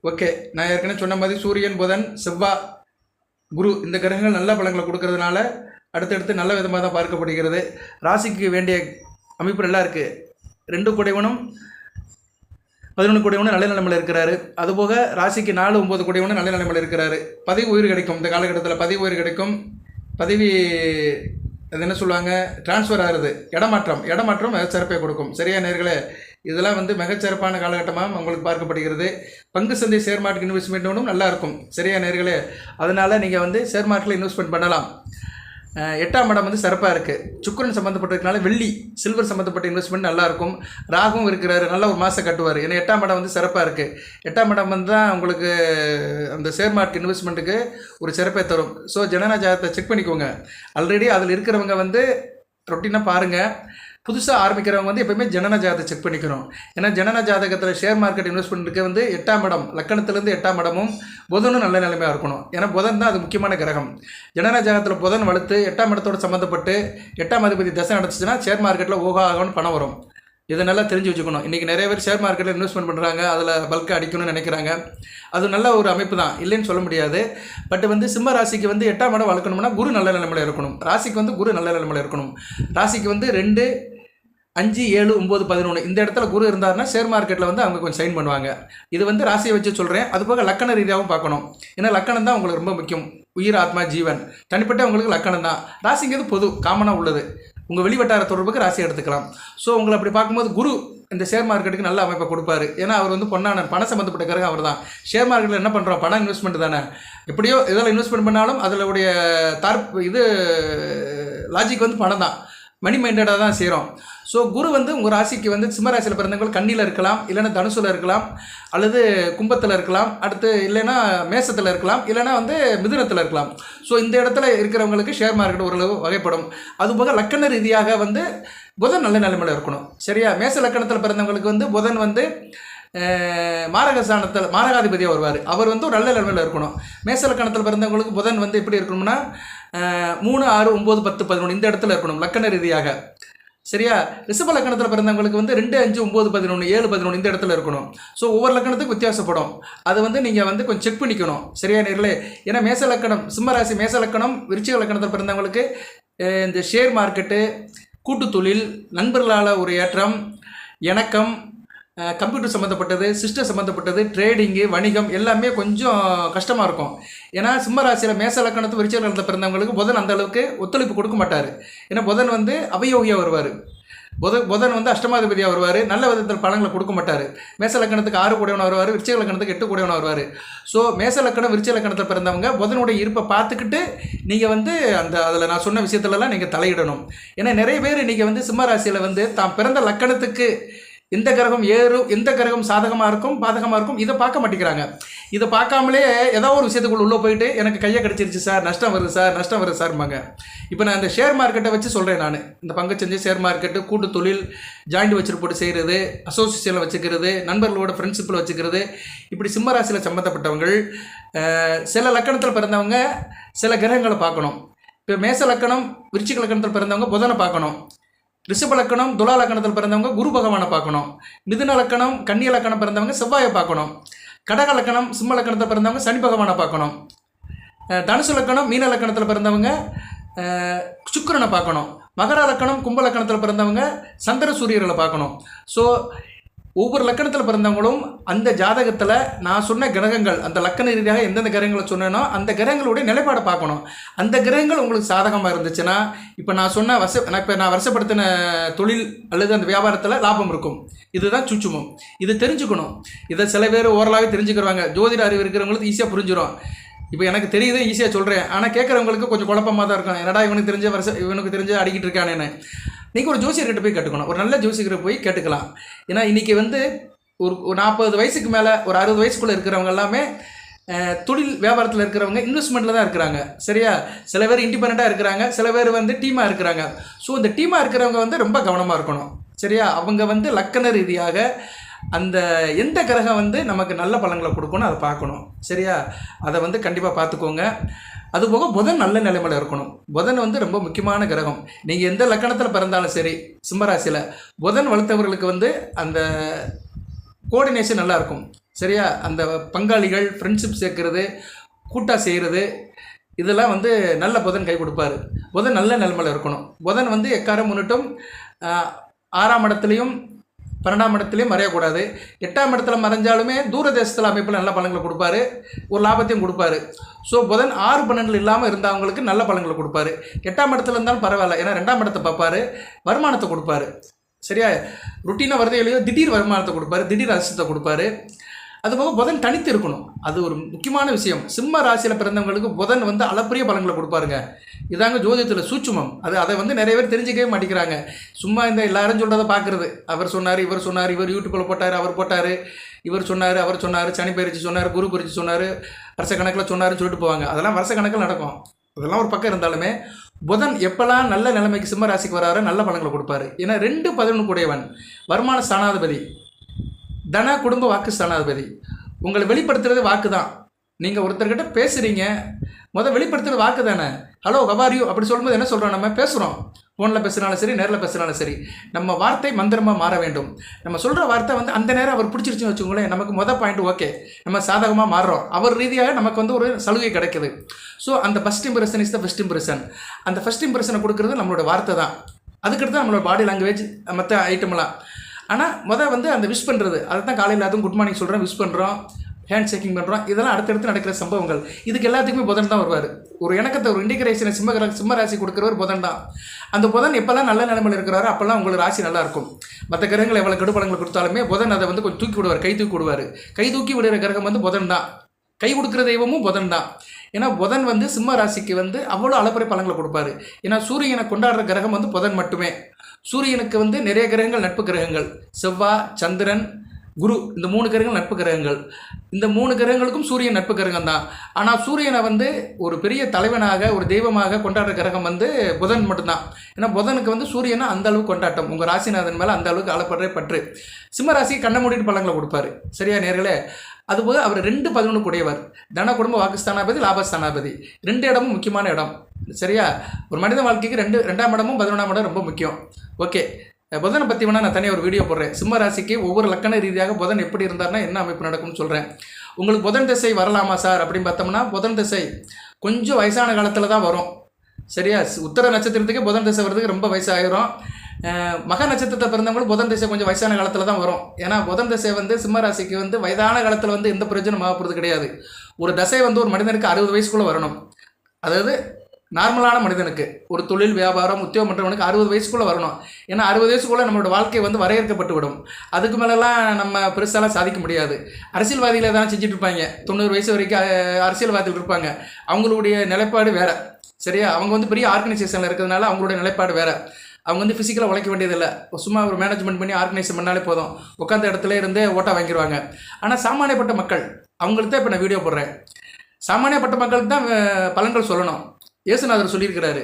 ஓகே, நான் ஏற்கனவே சொன்ன மாதிரி சூரியன், புதன், செவ்வாய், குரு இந்த கிரகங்கள் நல்ல பலங்களை கொடுக்கறதுனால அடுத்தடுத்து நல்ல விதமாக தான் பார்க்கப்படுகிறது. ராசிக்கு வேண்டிய அமைப்பு நல்லா இருக்குது. 2 குடைவனும் 11 குடைவனும் நல்ல நிலைமையில் இருக்கிறாரு. அதுபோக ராசிக்கு 4, 9 குடைவனும் நல்ல நிலைமையில் இருக்கிறாரு. பதவி உயிர் கிடைக்கும். இந்த காலகட்டத்தில் பதவி உயிர் கிடைக்கும். பதவி அது என்ன சொல்லுவாங்க, டிரான்ஸ்ஃபர் ஆகிறது, இடமாற்றம் மிகச்சிறப்பை கொடுக்கும். சரியா நேர்களே, இதெல்லாம் வந்து மிகச்சிறப்பான காலகட்டமாக உங்களுக்கு பார்க்கப்படுகிறது. பங்கு சந்தை ஷேர் மார்க்கெட் இன்வெஸ்ட்மெண்ட்டும் நல்லாயிருக்கும். சரியா நேர்களே, அதனால் நீங்கள் வந்து ஷேர் மார்க்கெட்டில் இன்வெஸ்ட்மெண்ட் பண்ணலாம். 8ஆம் இடம் வந்து சிறப்பாக இருக்குது. சுக்கிரன் சம்மந்தப்பட்டிருக்கனால வெள்ளி, சில்வர் சம்மந்தப்பட்ட இன்வெஸ்ட்மெண்ட் நல்லாயிருக்கும். ராகுவும் இருக்கிறாரு, நல்ல ஒரு மாதம் கட்டுவார். ஏன்னா 8ஆம் இடம் வந்து சிறப்பாக இருக்குது. 8ஆம் இடம் வந்து தான் உங்களுக்கு அந்த ஷேர் மார்க்கெட் இன்வெஸ்ட்மெண்ட்டுக்கு ஒரு சிறப்பை தரும். ஸோ ஜனன ஜாதகத்தை செக் பண்ணிக்கோங்க. ஆல்ரெடி அதில் இருக்கிறவங்க வந்து ரொட்டீனாக பாருங்கள். புதுசாக ஆரம்பிக்கிறவங்க வந்து எப்போயுமே ஜனன ஜாதகத்தை செக் பண்ணிக்கணும். ஏன்னா ஜனன ஜாதகத்தில் ஷேர் மார்க்கெட் இன்வெஸ்ட்மெண்ட்டுக்கு வந்து 8ஆம் இடம், லக்கணத்துலேருந்து 8ஆம் இடமும் புதனும் நல்ல நிலைமையாக இருக்கணும். ஏன்னா புதன் தான் அது முக்கியமான கிரகம். ஜனன ஜாதகத்தில் புதன் வலுத்து 8ஆம் இடத்தோடு சம்மந்தப்பட்டு 8ஆம் அதிபதி தசை நடந்துச்சுன்னா ஷேர் மார்க்கெட்டில் ஆகும்னு பணம் வரும். இதை நல்லா தெரிஞ்சு வச்சுக்கணும். இன்றைக்கி நிறைய பேர் ஷேர் மார்க்கெட்டில் இன்வெஸ்ட்மெண்ட் பண்ணுறாங்க, அதில் பல்காக அடிக்கணும்னு நினைக்கிறாங்க. அது நல்ல ஒரு அமைப்பு தான், இல்லைன்னு சொல்ல முடியாது. பட் வந்து சிம்ம ராசிக்கு வந்து 8ஆம் இடம் வளர்க்கணும்னா குரு நல்ல நிலைமையில் இருக்கணும். ராசிக்கு வந்து குரு நல்ல நிலைமையில் இருக்கணும். ராசிக்கு வந்து 2, 5, 7, 9, 11 இந்த இடத்துல குரு இருந்தாருன்னா ஷேர் மார்க்கெட்டில் வந்து அவங்க கொஞ்சம் சைன் பண்ணுவாங்க. இது வந்து ராசியை வச்சு சொல்கிறேன். அதுபோக லக்கண ரீதியாகவும் பார்க்கணும். ஏன்னா லக்கணம் தான் உங்களுக்கு ரொம்ப முக்கியம். உயிர், ஆத்மா, ஜீவன், தனிப்பட்ட உங்களுக்கு லக்கணம் தான். ராசிங்கிறது பொது காமனாக உள்ளது. உங்கள் வெளிவட்டார தொடர்புக்கு ராசி எடுத்துக்கலாம். ஸோ உங்களை அப்படி பார்க்கும்போது குரு இந்த ஷேர் மார்க்கெட்டுக்கு நல்ல அமைப்பை கொடுப்பாரு. ஏன்னா அவர் வந்து பணம் சம்மந்தப்பட்ட கிரகம் அவர் தான். ஷேர் மார்க்கெட்டில் என்ன பண்ணுறோம், பணம் இன்வெஸ்ட்மெண்ட் தானே. எப்படியோ இதெல்லாம் இன்வெஸ்ட்மெண்ட் பண்ணாலும் அதனுடைய லாஜிக் வந்து பணம் தான். மணி மைண்டடாக தான் செய்கிறோம். ஸோ குரு வந்து உங்கள் ராசிக்கு வந்து சிம்மராசியில் பிறந்தவங்க கண்ணியில் இருக்கலாம், இல்லைன்னா தனுசில் இருக்கலாம், அல்லது கும்பத்தில் இருக்கலாம், அடுத்து இல்லைன்னா மேசத்தில் இருக்கலாம், இல்லைன்னா வந்து மிதுனத்தில் இருக்கலாம். ஸோ இந்த இடத்துல இருக்கிறவங்களுக்கு ஷேர் மார்க்கெட் ஓரளவு வகைப்படும். அதுபோக லக்கண ரீதியாக வந்து புதன் நல்ல நிலைமையில் இருக்கணும். சரியா, மேச லக்கணத்தில் பிறந்தவங்களுக்கு வந்து புதன் வந்து மாரகாதிபதியாக வருவார். அவர் வந்து ஒரு நல்ல நிலைமையில் இருக்கணும். மேச லக்கணத்தில் பிறந்தவங்களுக்கு புதன் வந்து எப்படி இருக்கணும்னா 3, 6, 9, 10, 11 இந்த இடத்துல இருக்கணும் லக்கண ரீதியாக. சரியா, ரிஷப லக்கணத்தில் பிறந்தவங்களுக்கு வந்து 2, 5, 9, 11, 7, 11 இந்த இடத்துல இருக்கணும். ஸோ ஒவ்வொரு லக்கணத்துக்கு வித்தியாசப்படும். அது வந்து நீங்கள் வந்து கொஞ்சம் செக் பண்ணிக்கணும். சரியா நேர்களே, ஏன்னா மேச லக்கணம், சிம்மராசி மேச லக்கணம், விருச்சிக லக்கணத்தில் பிறந்தவங்களுக்கு இந்த ஷேர் மார்க்கெட்டு, கூட்டு தொழில், நண்பர்களால் ஒரு ஏற்றம், இணக்கம், கம்ப்யூட்டர் சம்மந்தப்பட்டது, சிஸ்டம் சம்மந்தப்பட்டது, ட்ரேடிங்கு, வணிகம் எல்லாமே கொஞ்சம் கஷ்டமாக இருக்கும். ஏன்னா சிம்மராசியில் மேச லக்கணத்து விருச்சிக லக்கணத்தில் பிறந்தவங்களுக்கு புதன் அந்த அளவுக்கு ஒத்துழைப்பு கொடுக்க மாட்டார். ஏன்னா புதன் வந்து அவயோகியாக வருவார். புதன் வந்து அஷ்டமாதிபதியாக வருவார். நல்ல விதத்தில் பலன்களை கொடுக்க மாட்டார். மேச லக்கணத்துக்கு 6 கூடையவனாக வருவார், விருச்சிக லக்கணத்துக்கு 8 கூடையவனாக வருவார். ஸோ மேச லக்கணம் விருச்சிக லக்கணத்தில் பிறந்தவங்க புதனுடைய இருப்பை பார்த்துக்கிட்டு நீங்கள் வந்து அதில் நான் சொன்ன விஷயத்துலலாம் நீங்கள் தலையிடணும். ஏன்னா நிறைய பேர் நீங்கள் வந்து சிம்மராசியில் வந்து தான் பிறந்த லக்கணத்துக்கு எந்த கிரகம் ஏறும், எந்த கிரகம் சாதகமாக இருக்கும் பாதகமாக இருக்கும், இதை பார்க்க மாட்டேங்கிறாங்க. இதை பார்க்காமலே ஏதோ ஒரு விஷயத்துக்குள்ள உள்ளே போயிட்டு எனக்கு கையை கிடச்சிருச்சு சார், நஷ்டம் வருது சார், நஷ்டம் வருது சார்பாங்க. இப்போ நான் இந்த ஷேர் மார்க்கெட்டை வச்சு சொல்கிறேன். நான் இந்த பங்குச்சந்தை, ஷேர் மார்க்கெட்டு, கூட்டு தொழில், ஜாயிண்ட் வச்சுட்டு போட்டு செய்கிறது, அசோசியேஷனில் வச்சுக்கிறது, நண்பர்களோட ஃப்ரெண்ட்ஷிப்பில் வச்சுக்கிறது, இப்படி சிம்மராசியில் சம்மந்தப்பட்டவங்கள் சில லக்கணத்தில் பிறந்தவங்க சில கிரகங்களை பார்க்கணும். இப்போ மேச லக்கணம், விருச்சிக லக்கணத்தில் பிறந்தவங்க புதனை பார்க்கணும். ரிஷப லக்கணம், துலா லக்கணத்தில் பிறந்தவங்க குரு பகவானை பார்க்கணும். மிதுன லக்கணம், கன்னிய லக்கணம் பிறந்தவங்க செவ்வாயை பார்க்கணும். கடக லக்கணம், சிம்ம லக்கணத்தில் பிறந்தவங்க சனி பகவானை பார்க்கணும். தனுசு லக்கணம், மீன லக்கணத்தில் பிறந்தவங்க சுக்கிரனை பார்க்கணும். மகர லக்கணம், கும்ப லக்கணத்தில் பிறந்தவங்க சந்திர சூரியர்களை பார்க்கணும். ஸோ ஒவ்வொரு லக்கணத்தில் பிறந்தவங்களும் அந்த ஜாதகத்தில் நான் சொன்ன கிரகங்கள், அந்த லக்கண ரீதியாக எந்தெந்த கிரகங்களை சொன்னேனோ அந்த கிரகங்களுடைய நிலைப்பாடை பார்க்கணும். அந்த கிரகங்கள் உங்களுக்கு சாதகமாக இருந்துச்சுன்னா, இப்போ நான் சொன்ன நான் வருஷப்படுத்தின தொழில் அல்லது அந்த வியாபாரத்தில் லாபம் இருக்கும். இதுதான் சூட்சுமம். இது தெரிஞ்சுக்கணும். இதை சில பேர் ஓரளவே தெரிஞ்சுக்கிறாங்க. ஜோதிட அறிவு இருக்கிறவங்களுக்கு ஈஸியாக புரிஞ்சிடும். இப்போ எனக்கு தெரியுது, ஈஸியாக சொல்கிறேன். ஆனால் கேட்குறவங்களுக்கு கொஞ்சம் குழப்பமாக தான் இருக்கும். என்னடா இவனுக்கு தெரிஞ்ச அடிக்கிட்டு இருக்கானேன்னு. நீங்கள் ஒரு ஜோசியர்கிட்ட போய் கேட்டுக்கணும். ஒரு நல்ல ஜோசியர்கிட்ட போய் கேட்டுக்கலாம். ஏன்னா இன்றைக்கி வந்து ஒரு 40 வயசுக்கு மேலே, ஒரு 60 வயசுக்குள்ளே இருக்கிறவங்க எல்லாமே தொழில் வியாபாரத்தில் இருக்கிறவங்க இன்வெஸ்ட்மெண்ட்டில் தான் இருக்கிறாங்க. சரியா? சில பேர் இண்டிபெண்ட்டாக இருக்கிறாங்க, சில பேர் வந்து டீமாக இருக்கிறாங்க. ஸோ இந்த டீமாக இருக்கிறவங்க வந்து ரொம்ப கவனமாக இருக்கணும். சரியா? அவங்க வந்து லக்கண ரீதியாக அந்த எந்த கிரகம் வந்து நமக்கு நல்ல பலன்களை கொடுக்கணும் அதை பார்க்கணும். சரியா? அதை வந்து கண்டிப்பாக பார்த்துக்கோங்க. அதுபோக புதன் நல்ல நிலைமையில் இருக்கணும். புதன் வந்து ரொம்ப முக்கியமான கிரகம். நீங்கள் எந்த லக்கணத்தில் பிறந்தாலும் சரி, சிம்மராசியில் புதன் வளர்த்தவர்களுக்கு வந்து அந்த கோஆர்டினேஷன் நல்லாயிருக்கும். சரியா? அந்த பங்காளிகள், ஃப்ரெண்ட்ஷிப் சேர்க்கறது, கூட்டாக செய்கிறது, இதெல்லாம் வந்து நல்ல புதன் கை கொடுப்பார். புதன் நல்ல நிலைமையில் இருக்கணும். புதன் வந்து எக்காரம் முன்னிட்டும் 6ஆம் இடத்துலையும் 12ஆம் இடத்துலையும் மறையக்கூடாது. 8ஆம் இடத்துல மறைஞ்சாலுமே தூரதேசத்தில் அமைப்பில் நல்ல பலன்களை கொடுப்பாரு, ஒரு லாபத்தையும் கொடுப்பாரு. ஸோ புதன் 6, 12 இல்லாமல் இருந்தவங்களுக்கு நல்ல பலன்களை கொடுப்பாரு. 8ஆம் இடத்துல இருந்தாலும் பரவாயில்ல, ஏன்னா 2ஆம் இடத்தை பார்ப்பாரு, வருமானத்தை கொடுப்பாரு. சரியா? ருட்டீனாக வருது இல்லையோ திடீர் வருமானத்தை கொடுப்பாரு, திடீர் அதிர்ஷ்டத்தை கொடுப்பாரு. அதுபோக புதன் தனித்து இருக்கணும். அது ஒரு முக்கியமான விஷயம். சிம்ம ராசியில் பிறந்தவங்களுக்கு புதன் வந்து அளப்பரிய பலன்களை கொடுப்பாருங்க. இதாங்க ஜோதிடத்தில் சூட்சுமம். அதை வந்து நிறைய பேர் தெரிஞ்சிக்கவே மாட்டேங்கிறாங்க. சும்மா இந்த எல்லாரும் சொல்கிறத பார்க்குறது. அவர் சொன்னார், இவர் சொன்னார், இவர் யூடியூப்பில் போட்டார், அவர் போட்டார், இவர் சொன்னார், அவர் சொன்னார், சனி பயிற்சி சொன்னார், குரு பயிற்சி சொன்னார், வருஷக்கணக்கில் சொன்னார்னு சொல்லிட்டு போவாங்க. அதெல்லாம் வருஷக்கணக்கில் நடக்கும். அதெல்லாம் ஒரு பக்கம் இருந்தாலுமே புதன் எப்போல்லாம் நல்ல நிலைமைக்கு சிம்ம ராசிக்கு வராரோ நல்ல பலன்களை கொடுப்பாரு. ஏன்னா 2, 11 கூடியவன், வருமான ஸ்தானாதிபதி, தன குடும்ப வாக்கு ஸ்தானாதிபதி. உங்களை வெளிப்படுத்துறது வாக்கு தான். நீங்கள் ஒருத்தர்கிட்ட பேசுகிறீங்க, வெளிப்படுத்துறது வாக்கு தானே. ஹலோ ஹவாரியூ அப்படி சொல்லும்போது என்ன சொல்கிறோம்? நம்ம பேசுகிறோம். ஃபோனில் பேசுனாலும் சரி, நேரில் பேசுனாலும் சரி, நம்ம வார்த்தை மந்திரமாக மாற வேண்டும். நம்ம சொல்கிற வார்த்தை வந்து அந்த நேரம் அவர் பிடிச்சிருச்சுன்னு வச்சுக்கோங்களேன், நமக்கு பாயிண்ட் ஓகே, நம்ம சாதகமாக மாறுறோம். அவர் ரீதியாக நமக்கு வந்து ஒரு சலுகை கிடைக்குது. ஸோ அந்த first impression is the best impression. அந்த ஃபஸ்ட் இம்ப்ரெஷனை கொடுக்குறது நம்மளோட வார்த்தை தான். அதுக்கடுத்து நம்மளோட பாடி லாங்குவேஜ், மற்ற ஐட்டம்லாம். ஆனால் வந்து அந்த விஷ் பண்ணுறது, அதை தான் காலையில் அதுவும் குட் மார்னிங் சொல்கிறோம், விஷ் பண்ணுறோம், ஹேண்ட் ஷேக்கிங் பண்ணுறோம். இதெல்லாம் அடுத்தடுத்து நடக்கிற சம்பவங்கள். இதுக்கு எல்லாத்துக்குமே புதன் தான் வருவார். ஒரு இணக்கத்தை, ஒரு இண்டிகேஷனை சிம்ம ராசி கொடுக்குறவர் புதன் தான். அந்த புதன் எப்போல்லாம் நல்ல நிலைமையில் இருக்கிறாரோ அப்போல்லாம் உங்களுக்கு ராசி நல்லாயிருக்கும். மற்ற கிரகங்கள் எவ்வளோ கெடுபலங்களை கொடுத்தாலுமே புதன் அதை வந்து கொஞ்சம் தூக்கி விடுவார், கை தூக்கி விடுவார். கை தூக்கி விடுற கிரகம் வந்து புதன் தான். கை கொடுக்குற தெய்வமும் புதன் தான். ஏன்னா புதன் வந்து சிம்ம ராசிக்கு வந்து அவ்வளோ அளப்பறை பலன்களை கொடுப்பாரு. ஏன்னா சூரியனை கொண்டாடுற கிரகம் வந்து புதன் மட்டுமே. சூரியனுக்கு வந்து நிறைய கிரகங்கள் நட்பு கிரகங்கள், செவ்வாய், சந்திரன், குரு, இந்த 3 கிரகங்கள் நட்பு கிரகங்கள். இந்த 3 கிரகங்களுக்கும் சூரியன் நட்பு கிரகம் தான். ஆனால் சூரியனை வந்து ஒரு பெரிய தலைவனாக, ஒரு தெய்வமாக கொண்டாடுற கிரகம் வந்து புதன் மட்டும்தான். ஏன்னா புதனுக்கு வந்து சூரியனை அந்த அளவுக்கு கொண்டாட்டம், உங்கள் ராசிநாதன் மேலே அந்த அளவுக்கு அளப்படுற பற்று. சிம்ம ராசிக்கு கண்ண மூடிட்டு பலன்களை கொடுப்பாரு. சரியா நேர்களே? அதுபோக அவர் 2, 11 கூடியவர், தன குடும்ப வாக்குஸ்தானாபதி, லாபஸ்தானாபதி. 2 இடமும் முக்கியமான இடம். சரியா? ஒரு மனித வாழ்க்கைக்கு 2ஆம் இடமும் 11ஆம் இடம் ரொம்ப முக்கியம். ஓகே, புதனை பற்றி வேணால் நான் தனியாக ஒரு வீடியோ போடுறேன். சிம்ம ராசிக்கு ஒவ்வொரு லக்கண ரீதியாக புதன் எப்படி இருந்தார்னா என்ன அமைப்பு நடக்கும்னு சொல்கிறேன். உங்களுக்கு புதன் திசை வரலாமா சார் அப்படின்னு பார்த்தோம்னா, புதன் திசை கொஞ்சம் வயசான காலத்தில் தான் வரும். சரியா? உத்தர நட்சத்திரத்துக்கு புதன் திசை வர்றதுக்கு ரொம்ப வயசாகிரும். மக நட்சத்திரத்தை பிறந்தவங்களும் புதன் திசை கொஞ்சம் வயசான காலத்தில் தான் வரும். ஏன்னா புதன் திசை வந்து சிம்ம ராசிக்கு வந்து வயதான காலத்தில் வந்து எந்த பிரயோஜனம் ஆகப்படுறது கிடையாது. ஒரு தசை வந்து ஒரு மனிதனுக்கு 60 வயசுக்குள்ளே வரணும். அதாவது நார்மலான மனிதனுக்கு, ஒரு தொழில், வியாபாரம், உத்தியோகம் பண்ணுறவனுக்கு 60 வயசுக்குள்ளே வரணும். ஏன்னா 60 வயசுக்குள்ளே நம்மளோட வாழ்க்கை வந்து வரையறுக்கப்பட்டு விடும். அதுக்கு மேலெல்லாம் நம்ம பெருசாலாம் சாதிக்க முடியாது. அரசியல்வாதிகளை தான் செஞ்சுட்டு இருப்பாங்க. 90 வயசு வரைக்கும் அரசியல்வாதிகள் இருப்பாங்க. அவங்களுடைய நிலைப்பாடு வேறு. சரியா? அவங்க வந்து பெரிய ஆர்கனைசேஷனில் இருக்கிறதுனால அவங்களுடைய நிலைப்பாடு வேறு. அவங்க வந்து ஃபிசிக்கலாக உழைக்க வேண்டியதில்லை, சும்மா ஒரு மேனேஜ்மெண்ட் பண்ணி ஆர்கனைசேஷன் பண்ணாலே போதும், உட்காந்த இடத்துல இருந்தே ஓட்டா வாங்கிடுவாங்க. ஆனால் சாமானியப்பட்ட மக்கள் அவங்களுக்கு தான் இப்போ நான் வீடியோ போடுறேன். சாமானியப்பட்ட மக்களுக்கு தான் பலன்கள் சொல்லணும். இயேசுநாதர் சொல்லியிருக்கிறாரு,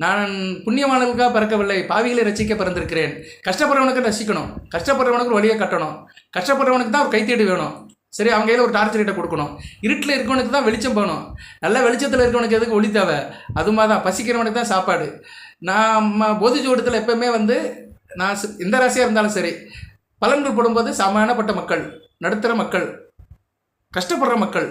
நான் புண்ணியவான்களுக்காக பிறக்கவில்லை, பாவிகளை ரசிக்க பிறந்திருக்கிறேன். கஷ்டப்படுறவனுக்கு ரசிக்கணும், கஷ்டப்படுறவனுக்கு ஒரு வழியை கட்டணும், கஷ்டப்படுறவனுக்கு தான் ஒரு கைத்தேடி வேணும். சரி, அவங்க கையில் ஒரு டார்ச் லைட்டை கொடுக்கணும். இருட்டில் இருக்கவனுக்கு தான் வெளிச்சம் போகணும். நல்ல வெளிச்சத்தில் இருக்கவனுக்கு எதுக்கு ஒளி தேவை? அது மாதிரி தான் பசிக்கிறவனுக்கு தான் சாப்பாடு. நம்ம போதி ஜோடத்தில் எப்போவுமே வந்து நான் எந்த ராசியாக இருந்தாலும் சரி, பலன்கள் போடும்போது சாமானியப்பட்ட மக்கள், நடுத்தர மக்கள், கஷ்டப்படுற மக்கள்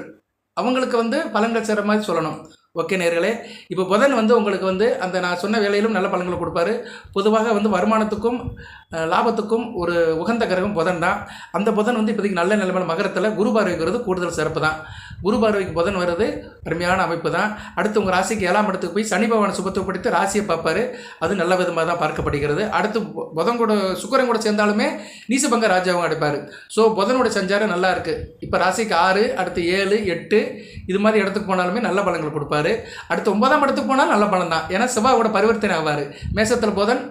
அவங்களுக்கு வந்து பலன்கள் செய்கிற மாதிரி சொல்லணும். ஓகே நேர்களே, இப்போ புதன் வந்து உங்களுக்கு வந்து அந்த நான் சொன்ன வேலையிலும் நல்ல பலன்களை கொடுப்பாரு. பொதுவாக வந்து வருமானத்துக்கும் லாபத்துக்கும் ஒரு உகந்த கிரகம் புதன் தான். அந்த புதன் வந்து இப்போதைக்கு நல்ல நிலைமையில் மகரத்தில் குரு பார்வைங்கிறது கூடுதல் சிறப்பு தான். குரு பார்வைக்கு புதன் வர்றது அருமையான அமைப்பு தான். அடுத்து உங்கள் ராசிக்கு 7ஆம் இடத்துக்கு போய் சனி பகவானை சுபத்துவப்படுத்தி ராசியை பார்ப்பார். அது நல்ல விதமாக தான் பார்க்கப்படுகிறது. அடுத்து புதன் கூட சுக்கிரன் கூட சேர்ந்தாலுமே நீசபங்க ராஜாவும் அடைப்பார். ஸோ புதனோட சஞ்சாரம் நல்லா இருக்குது. இப்போ ராசிக்கு 6, அடுத்து 7, 8 இது மாதிரி இடத்துக்கு போனாலுமே நல்ல பலன்கள் கொடுப்பாரு. அடுத்து 9ஆம் இடத்துக்கு போனால் நல்ல பலன் தான். ஏன்னா செவ்வாயோட பரிவர்த்தனை ஆவார். மேசத்தில் புதன்,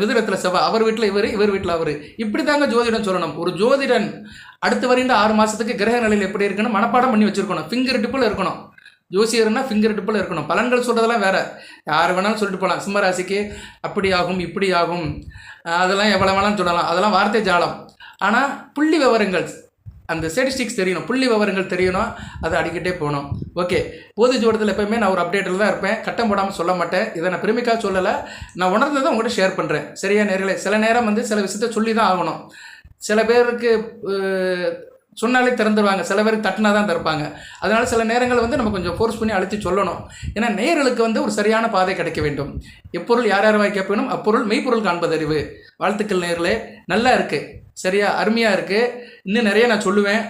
மிதுனத்தில் செவ்வாய், அவர் வீட்டில் இவர் வீட்டில் அவர். இப்படி தாங்க ஜோதிடம் சொல்லணும். ஒரு ஜோதிடன் அடுத்து வருகின்ற 6 மாதத்துக்கு கிரக நிலையில் எப்படி இருக்குன்னு மனப்பாடம் பண்ணி வச்சுருக்கணும். ஃபிங்கர் டிப்பில் இருக்கணும். ஜோசியர்னா ஃபிங்கர் டிப்பில் இருக்கணும். பலன்கள் சொல்கிறதெல்லாம் வேறு, யார் வேணாலும் சொல்லிட்டு போகலாம். சிம்ம ராசிக்கு அப்படி ஆகும் இப்படி ஆகும் அதெல்லாம் எவ்வளோ வேணாலும் சொல்லலாம், அதெல்லாம் வார்த்தை ஜாலம். ஆனால் புள்ளி விவரங்கள், அந்த ஸ்டாட்டிஸ்டிக்ஸ் தெரியணும், புள்ளி விவரங்கள் தெரியணும், அதை அடிக்கிட்டே போகணும். ஓகே, போதி ஜோடத்தில் எப்போயுமே நான் ஒரு அப்டேட்டில் தான் இருப்பேன், கட்டம் போடாமல் சொல்ல மாட்டேன். இதை நான் பெருமைக்காக சொல்லலை, நான் உணர்ந்ததை உங்கள்கிட்ட ஷேர் பண்ணுறேன். சரியா நேர்களே, சில நேரம் வந்து சில விஷயத்த சொல்லி தான் ஆகணும். சில பேருக்கு சொன்னாலே திறந்துருவாங்க, சில பேருக்கு தட்டினா தான் திறப்பாங்க. அதனால் சில நேரங்கள் வந்து நம்ம கொஞ்சம் ஃபோர்ஸ் பண்ணி அழுத்தி சொல்லணும். ஏன்னா நேயர்களுக்கு வந்து ஒரு சரியான பாதை கிடைக்க வேண்டும். எப்பொருள் யார் யார் வாய் கேட்பணும், அப்பொருள் மெய்ப்பொருள் காண்பது அறிவு. வாழ்த்துக்கள் நேயர்களே, நல்லா இருக்குது, சரியா அருமையாக இருக்குது. இன்னும் நிறைய நான் சொல்லுவேன்,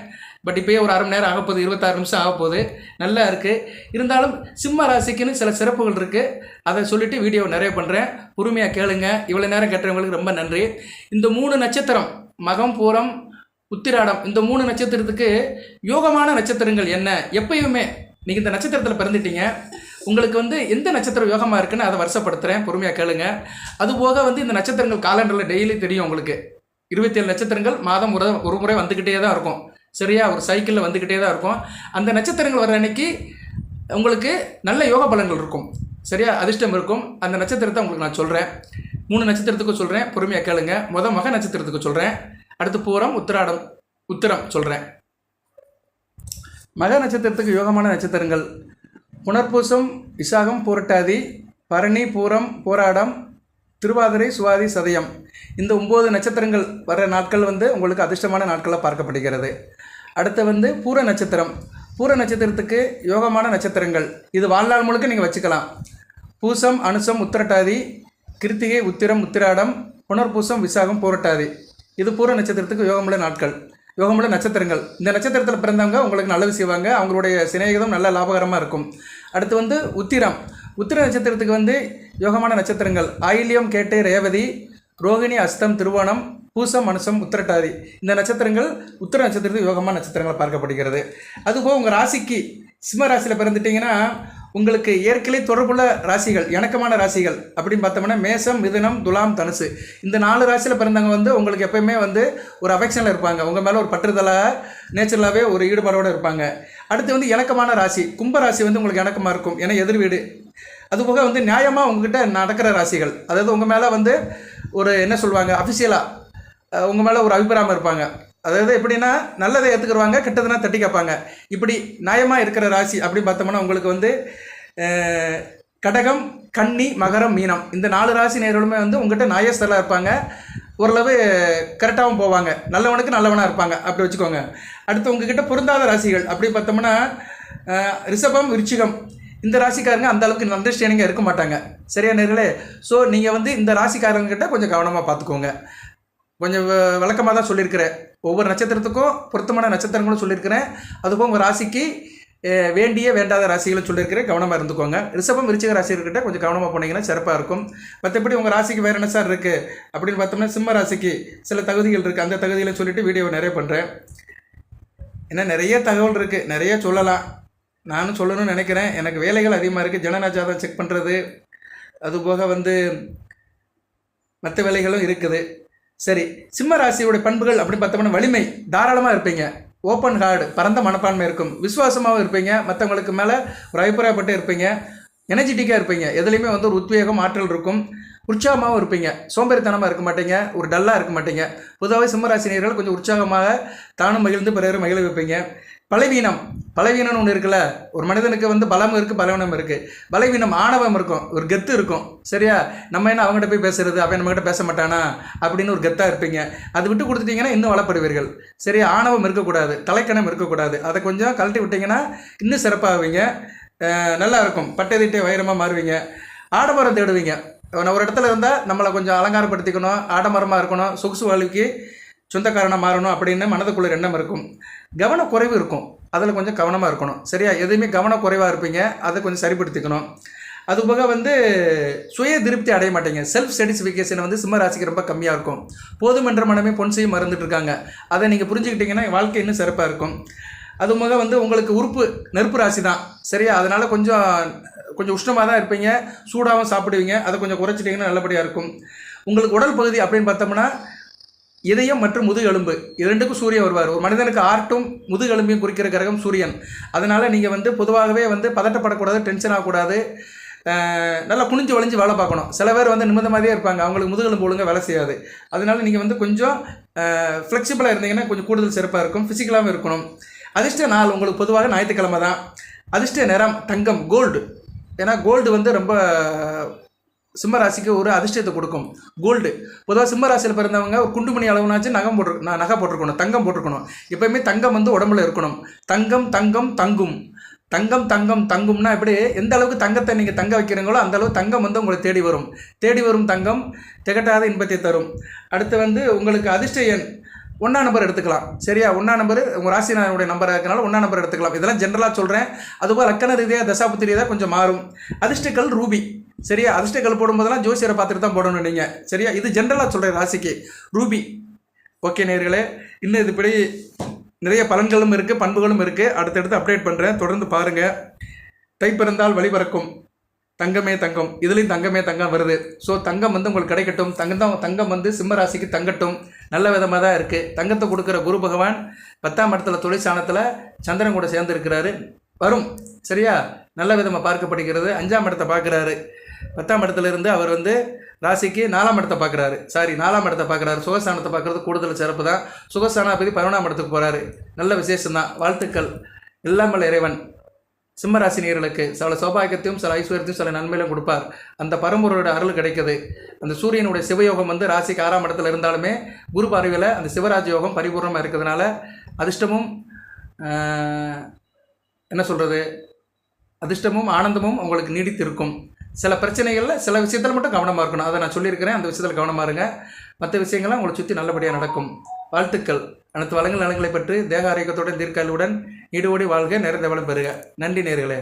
பட் இப்போயே ஒரு அரை மணி நேரம் ஆகப்போகுது, 26 நிமிஷம் ஆகப்போகுது. நல்லா இருக்குது. இருந்தாலும் சிம்ம ராசிக்குன்னு சில சிறப்புகள் இருக்குது, அதை சொல்லிவிட்டு வீடியோ நிறைய பண்ணுறேன். பொறுமையாக கேளுங்க. இவ்வளோ நேரம் கேட்டவங்களுக்கு ரொம்ப நன்றி. இந்த 3 நட்சத்திரம் மகம், பூரம், உத்திராடம், இந்த 3 நட்சத்திரத்துக்கு யோகமான நட்சத்திரங்கள் என்ன? எப்பயுமே நீங்கள் இந்த நட்சத்திரத்தில் பிறந்துட்டீங்க, உங்களுக்கு வந்து எந்த நட்சத்திரம் யோகமாக இருக்குன்னு அதை வருஷப்படுத்துகிறேன். பொறுமையாக கேளுங்க. அதுபோக வந்து இந்த நட்சத்திரங்கள் காலண்டரில் டெய்லி தெரியும் உங்களுக்கு. 27 நட்சத்திரங்கள் மாதம் ஒரு முறை வந்துக்கிட்டே தான் இருக்கும். சரியா, ஒரு சைக்கிளில் வந்துக்கிட்டே தான் இருக்கும். அந்த நட்சத்திரங்கள் வர அன்னைக்கு உங்களுக்கு நல்ல யோக பலன்கள் இருக்கும். சரியா, அதிர்ஷ்டம் இருக்கும். அந்த நட்சத்திரத்தை உங்களுக்கு நான் சொல்கிறேன். 3 நட்சத்திரத்துக்கும் சொல்கிறேன், பொறுமையாக கேளுங்க. மக நட்சத்திரத்துக்கு சொல்கிறேன், அடுத்து பூரம், உத்திரம் சொல்கிறேன். மக நட்சத்திரத்துக்கு யோகமான நட்சத்திரங்கள் புனர்பூசம், விசாகம், பூரட்டாதி, பரணி, பூரம், போராடம், திருவாதிரை, சுவாதி, சதயம். இந்த 9 நட்சத்திரங்கள் வர நாட்கள் வந்து உங்களுக்கு அதிர்ஷ்டமான நாட்களாக பார்க்கப்படுகிறது. அடுத்து வந்து பூர நட்சத்திரம். பூர நட்சத்திரத்துக்கு யோகமான நட்சத்திரங்கள் இது வாழ்நாள் முழுக்க நீங்கள் வச்சுக்கலாம். பூசம், அனுசம், உத்திரட்டாதி, கிருத்திகை, உத்திரம், உத்திராடம், புனர்பூசம், விசாகம், பூரட்டாதி. இது பூர நட்சத்திரத்துக்கு யோகமுள்ள நாட்கள், யோகமுள்ள நட்சத்திரங்கள். இந்த நட்சத்திரத்தில் பிறந்தவங்க உங்களுக்கு நல்லது செய்வாங்க, அவங்களுடைய சிநேகிதம் நல்ல லாபகரமாக இருக்கும். அடுத்து வந்து உத்திரம். உத்திர நட்சத்திரத்துக்கு வந்து யோகமான நட்சத்திரங்கள் ஆயில்யம், கேட்டை, ரேவதி, ரோகிணி, அஸ்தம், திருவோணம், பூசம், அனுசம், உத்திரட்டாதி. இந்த நட்சத்திரங்கள் உத்திர நட்சத்திரத்துக்கு யோகமான நட்சத்திரங்கள் பார்க்கப்படுகிறது. அதுபோக உங்கள் ராசிக்கு சிம்ம ராசியில் பிறந்துட்டிங்கன்னா உங்களுக்கு ஏற்கனவே தொடர்புள்ள ராசிகள், இணக்கமான ராசிகள் அப்படின்னு பார்த்தோம்னா மேசம், மிதுனம், துலாம், தனுசு. இந்த 4 ராசியில் பிறந்தவங்க வந்து உங்களுக்கு எப்போயுமே வந்து ஒரு அஃபெக்ஷனில் இருப்பாங்க, உங்கள் மேலே ஒரு பற்றுதலாக நேச்சுரலாகவே ஒரு ஈடுபாடோடு இருப்பாங்க. அடுத்து வந்து இணக்கமான ராசி கும்ப ராசி வந்து உங்களுக்கு இணக்கமாக இருக்கும், ஏன்னா எதிர் வீடு. அதுபோக வந்து நியாயமாக உங்ககிட்ட நடக்கிற ராசிகள், அதாவது உங்கள் மேலே வந்து ஒரு என்ன சொல்லுவாங்க அஃபிஷியலாக உங்கள் மேலே ஒரு அபிப்பிராயம் இருப்பாங்க. அதாவது எப்படின்னா நல்லதை ஏற்றுக்குருவாங்க, கெட்டதுனா தட்டி கேட்பாங்க. இப்படி நியாயமாக இருக்கிற ராசி அப்படி பார்த்தோம்னா உங்களுக்கு வந்து கடகம், கன்னி, மகரம், மீனம். இந்த 4 ராசி நேர்களுமே வந்து உங்கள்கிட்ட நியாயஸ்தலாக இருப்பாங்க, ஓரளவு கரெக்டாகவும் போவாங்க, நல்லவனுக்கு நல்லவனாக இருப்பாங்க அப்படி வச்சுக்கோங்க. அடுத்து உங்ககிட்ட பொருந்தாத ராசிகள் அப்படி பார்த்தோம்னா ரிஷபம், விருச்சிகம். இந்த ராசிக்காரங்க அந்த அளவுக்கு அண்டர்ஸ்டாண்டிங்காக இருக்க மாட்டாங்க. சரியா நேர்களே? ஸோ நீங்கள் வந்து இந்த ராசிக்காரங்கிட்ட கொஞ்சம் கவனமாக பார்த்துக்கோங்க. கொஞ்சம் விளக்கமாக தான் சொல்லியிருக்கிறேன். ஒவ்வொரு நட்சத்திரத்துக்கும் பொருத்தமான நட்சத்திரங்களும் சொல்லியிருக்கிறேன். அதுபோல் உங்கள் ராசிக்கு வேண்டிய வேண்டாத ராசிகளை சொல்லியிருக்கிறேன், கவனமாக இருந்துக்கோங்க. ரிஷபம், விருச்சிக ராசிக்கிட்ட கொஞ்சம் கவனமாக போனீங்கன்னா சிறப்பாக இருக்கும். மற்றபடி உங்கள் ராசிக்கு வேறு என்ன சார் இருக்குது அப்படின்னு பார்த்தோம்னா சிம்ம ராசிக்கு சில தகுதிகள் இருக்குது, அந்த தகுதிகளை சொல்லிவிட்டு வீடியோவை நிறைய பண்ணுறேன். ஏன்னா நிறைய தகவல் இருக்குது, நிறைய சொல்லலாம், நானும் சொல்லணும்னு நினைக்கிறேன். எனக்கு வேலைகள் அதிகமாக இருக்குது. ஜனநாஜாதம் செக் பண்ணுறது, அதுபோக வந்து மற்ற வேலைகளும் இருக்குது. சரி, சிம்ம ராசியோடைய பண்புகள் அப்படின்னு பார்த்தோம்னா வலிமை, தாராளமாக இருப்பீங்க, ஓப்பன் ஹார்டு, பரந்த மனப்பான்மை இருக்கும், விசுவாசமாகவும் இருப்பீங்க, மற்றவங்களுக்கு மேலே ஒரு அபிப்பிராயப்பட்டு இருப்பீங்க, எனர்ஜெட்டிக்காக இருப்பீங்க, எதுலேயுமே வந்து ஒரு உத்வேகம் ஆற்றல் இருக்கும், உற்சாகமாகவும் இருப்பீங்க, சோம்பேறித்தனமாக இருக்க மாட்டீங்க, ஒரு டல்லாக இருக்க மாட்டீங்க. பொதுவாகவே சிம்மராசினியர்கள் கொஞ்சம் உற்சாகமாக தானும் மகிழ்ந்து பிறரும் மகிழ வைப்பீங்க. பலவீனம்னு ஒன்று இருக்குல்ல, ஒரு மனிதனுக்கு வந்து பலமும் இருக்குது பலவீனம் இருக்குது. பலவீனம் ஆணவம் இருக்கும், ஒரு கெத்து இருக்கும். சரியா, நம்ம என்ன அவங்ககிட்ட போய் பேசுறது, அவன் நம்மகிட்ட பேச மாட்டானா அப்படின்னு ஒரு கெத்தாக இருப்பீங்க. அது விட்டு கொடுத்துட்டீங்கன்னா இன்னும் வளப்படுவீர்கள். சரியா, ஆணவம் இருக்கக்கூடாது, தலைக்கணம் இருக்கக்கூடாது. அதை கொஞ்சம் கழட்டி விட்டிங்கன்னா இன்னும் சிறப்பாகுவீங்க, நல்லா இருக்கும். பட்டதிட்டே வைரமாக மாறுவீங்க. ஆடம்பரம் தேடுவீங்க. ஒரு இடத்துல இருந்தால் நம்மளை கொஞ்சம் அலங்காரப்படுத்திக்கணும், ஆடம்பரமாக இருக்கணும், சொகுசு வாழ்க்கைக்கு சொந்தக்காரனாக மாறணும் அப்படின்னு மனதுக்குள்ள எண்ணம் இருக்கும். கவனக்குறைவு இருக்கும், அதில் கொஞ்சம் கவனமாக இருக்கணும். சரியா, எதுவுமே கவனக்குறைவாக இருப்பீங்க, அதை கொஞ்சம் சரிப்படுத்திக்கணும். அதுபோக வந்து சுய திருப்தி அடைய மாட்டீங்க. செல்ஃப் சாட்டிஸ்ஃபிகேஷன் வந்து சிம்ம ராசிக்கு ரொம்ப கம்மியாக இருக்கும். போதுமென்ற மனமே பொன் செய்யும் மறந்துட்டு இருக்காங்க. அதை நீங்கள் புரிஞ்சுக்கிட்டீங்கன்னா வாழ்க்கை இன்னும் சிறப்பாக இருக்கும். அதுபோக வந்து உங்களுக்கு உறுப்பு நெருப்பு ராசி தான். சரியா, அதனால் கொஞ்சம் உஷ்ணமாக தான் இருப்பீங்க, சூடாகவும் சாப்பிடுவீங்க. அதை கொஞ்சம் குறைச்சிட்டிங்கன்னா நல்லபடியாக இருக்கும். உங்களுக்கு உடல் பகுதி அப்படின்னு பார்த்தோம்னா இதயம் மற்றும் முதுகெலும்பு இரண்டுக்கும் சூரியன் வருவார். ஒரு மனிதனுக்கு ஆர்ட்டும் முதுகெலும்பையும் குறிக்கிற கிரகம் சூரியன். அதனால் நீங்கள் வந்து பொதுவாகவே வந்து பதட்டப்படக்கூடாது, டென்ஷன் ஆகக்கூடாது, நல்லா குனிஞ்சு வளைஞ்சு வேலை பார்க்கணும். சில பேர் வந்து நிமிந்தமாதிரியே இருப்பாங்க, அவங்களுக்கு முதுகெலும்பு ஒழுங்காக வேலை செய்யாது. அதனால் நீங்கள் வந்து கொஞ்சம் ஃப்ளெக்சிபிளாக இருந்தீங்கன்னா கொஞ்சம் கூடுதல் சிறப்பாக இருக்கும், ஃபிசிக்கலாகவும் இருக்கணும். அதிர்ஷ்ட நாள் உங்களுக்கு பொதுவாக ஞாயிற்றுக்கிழமை தான். அதிர்ஷ்ட நிறம் தங்கம், கோல்டு. ஏன்னா கோல்டு வந்து ரொம்ப சிம்ம ராசிக்கு ஒரு அதிர்ஷ்டத்தை கொடுக்கும். கோல்டு பொதுவாக சிம்ம ராசியில் பிறந்தவங்க ஒரு குண்டுமணி அளவுனாச்சும் நகை போட்டிருக்கணும், தங்கம் போட்டிருக்கணும். எப்போயுமே தங்கம் வந்து உடம்புல இருக்கணும். தங்கம் தங்கம் தங்கும், தங்கம் தங்கம் தங்கும்னா இப்படி எந்த அளவுக்கு தங்கத்தை நீங்கள் தங்க வைக்கிறீங்களோ அந்த அளவு தங்கம் வந்து உங்களை தேடி வரும் தங்கம் திகட்டாத இன்பத்தை தரும். அடுத்து வந்து உங்களுக்கு அதிர்ஷ்ட எண் 1ஆம் நம்பர் எடுத்துக்கலாம். சரியா, 1ஆம் நம்பர் உங்கள் ராசினாருடைய நம்பராக இருக்கனால 1ஆம் நம்பர் எடுத்துக்கலாம். இதெல்லாம் ஜென்ரலாக சொல்கிறேன். அதுபோல் லக்கண ரீதியாக தசாபுத்தி ரீதியாக கொஞ்சம் மாறும். அதிர்ஷ்டக்கல் ரூபி. சரியா, அதிர்ஷ்டக்கல் போடும்போதெல்லாம் ஜோசியரை பார்த்துட்டு தான் போடணும் நீங்கள். சரியா, இது ஜென்ரலாக சொல்கிறேன் ராசிக்கு ரூபி. ஓகே நேயர்களே, இன்னும் இதுபடி நிறைய பலன்களும் இருக்குது, பண்புகளும் இருக்குது. அடுத்தடுத்து அப்டேட் பண்ணுறேன், தொடர்ந்து பாருங்கள். தைப்பிறந்தால் வழிபறக்கும், தங்கமே தங்கம், இதுலேயும் தங்கமே தங்கம் வருது. ஸோ தங்கம் வந்து உங்களுக்கு கிடைக்கட்டும். தங்கம் வந்து சிம்ம ராசிக்கு தங்கட்டும். நல்ல விதமாக தான் இருக்குது. தங்கத்தை கொடுக்குற குரு பகவான் 10ஆம் இடத்துல தொழிற்சாணத்தில் சந்திரன் கூட சேர்ந்து இருக்கிறாரு, வரும். சரியா, நல்ல விதமாக பார்க்கப்படுகிறது. 5ஆம் இடத்தை பார்க்குறாரு. 10ஆம் இடத்துல இருந்து அவர் வந்து ராசிக்கு 4ஆம் இடத்தை பார்க்குறாரு. 4ஆம் இடத்தை பார்க்குறாரு. சுகஸ்தானத்தை பார்க்குறது கூடுதல் சிறப்பு தான். சுகஸ்தானாபதி 11ஆம் இடத்துக்கு போகிறாரு. நல்ல விசேஷம்தான். வாழ்த்துக்கள். எல்லாமல் இறைவன் சிம்ம ராசினியர்களுக்கு சில சௌபாகியத்தையும் சில ஐஸ்வர்யத்தையும் சில நன்மையிலும் கொடுப்பார். அந்த பரம்பொருளோட அருள் கிடைக்குது. அந்த சூரியனுடைய சிவயோகம் வந்து ராசிக்கு 6ஆம் இடத்துல இருந்தாலுமே குரு பார்வையில் அந்த சிவராஜ யோகம் பரிபூர்ணமாக இருக்கிறதுனால அதிர்ஷ்டமும் என்ன சொல்கிறது, அதிர்ஷ்டமும் ஆனந்தமும் உங்களுக்கு நீடித்திருக்கும். சில பிரச்சனைகளில் சில விஷயத்தில் மட்டும் கவனமாக இருக்கணும். அதை நான் சொல்லியிருக்கிறேன், அந்த விஷயத்தில் கவனமாக இருங்க. மற்ற விஷயங்கள்லாம் உங்களை சுற்றி நல்லபடியாக நடக்கும். வாழ்த்துக்கள். அனைத்து வளங்கள் நலங்களை பற்றி தேக ஆரோக்கியத்துடன் தீர்க்காலுடன் ஈடுபடி வாழ்க, நிறைந்த வளம் பெறுக. நன்றி நேயர்களே.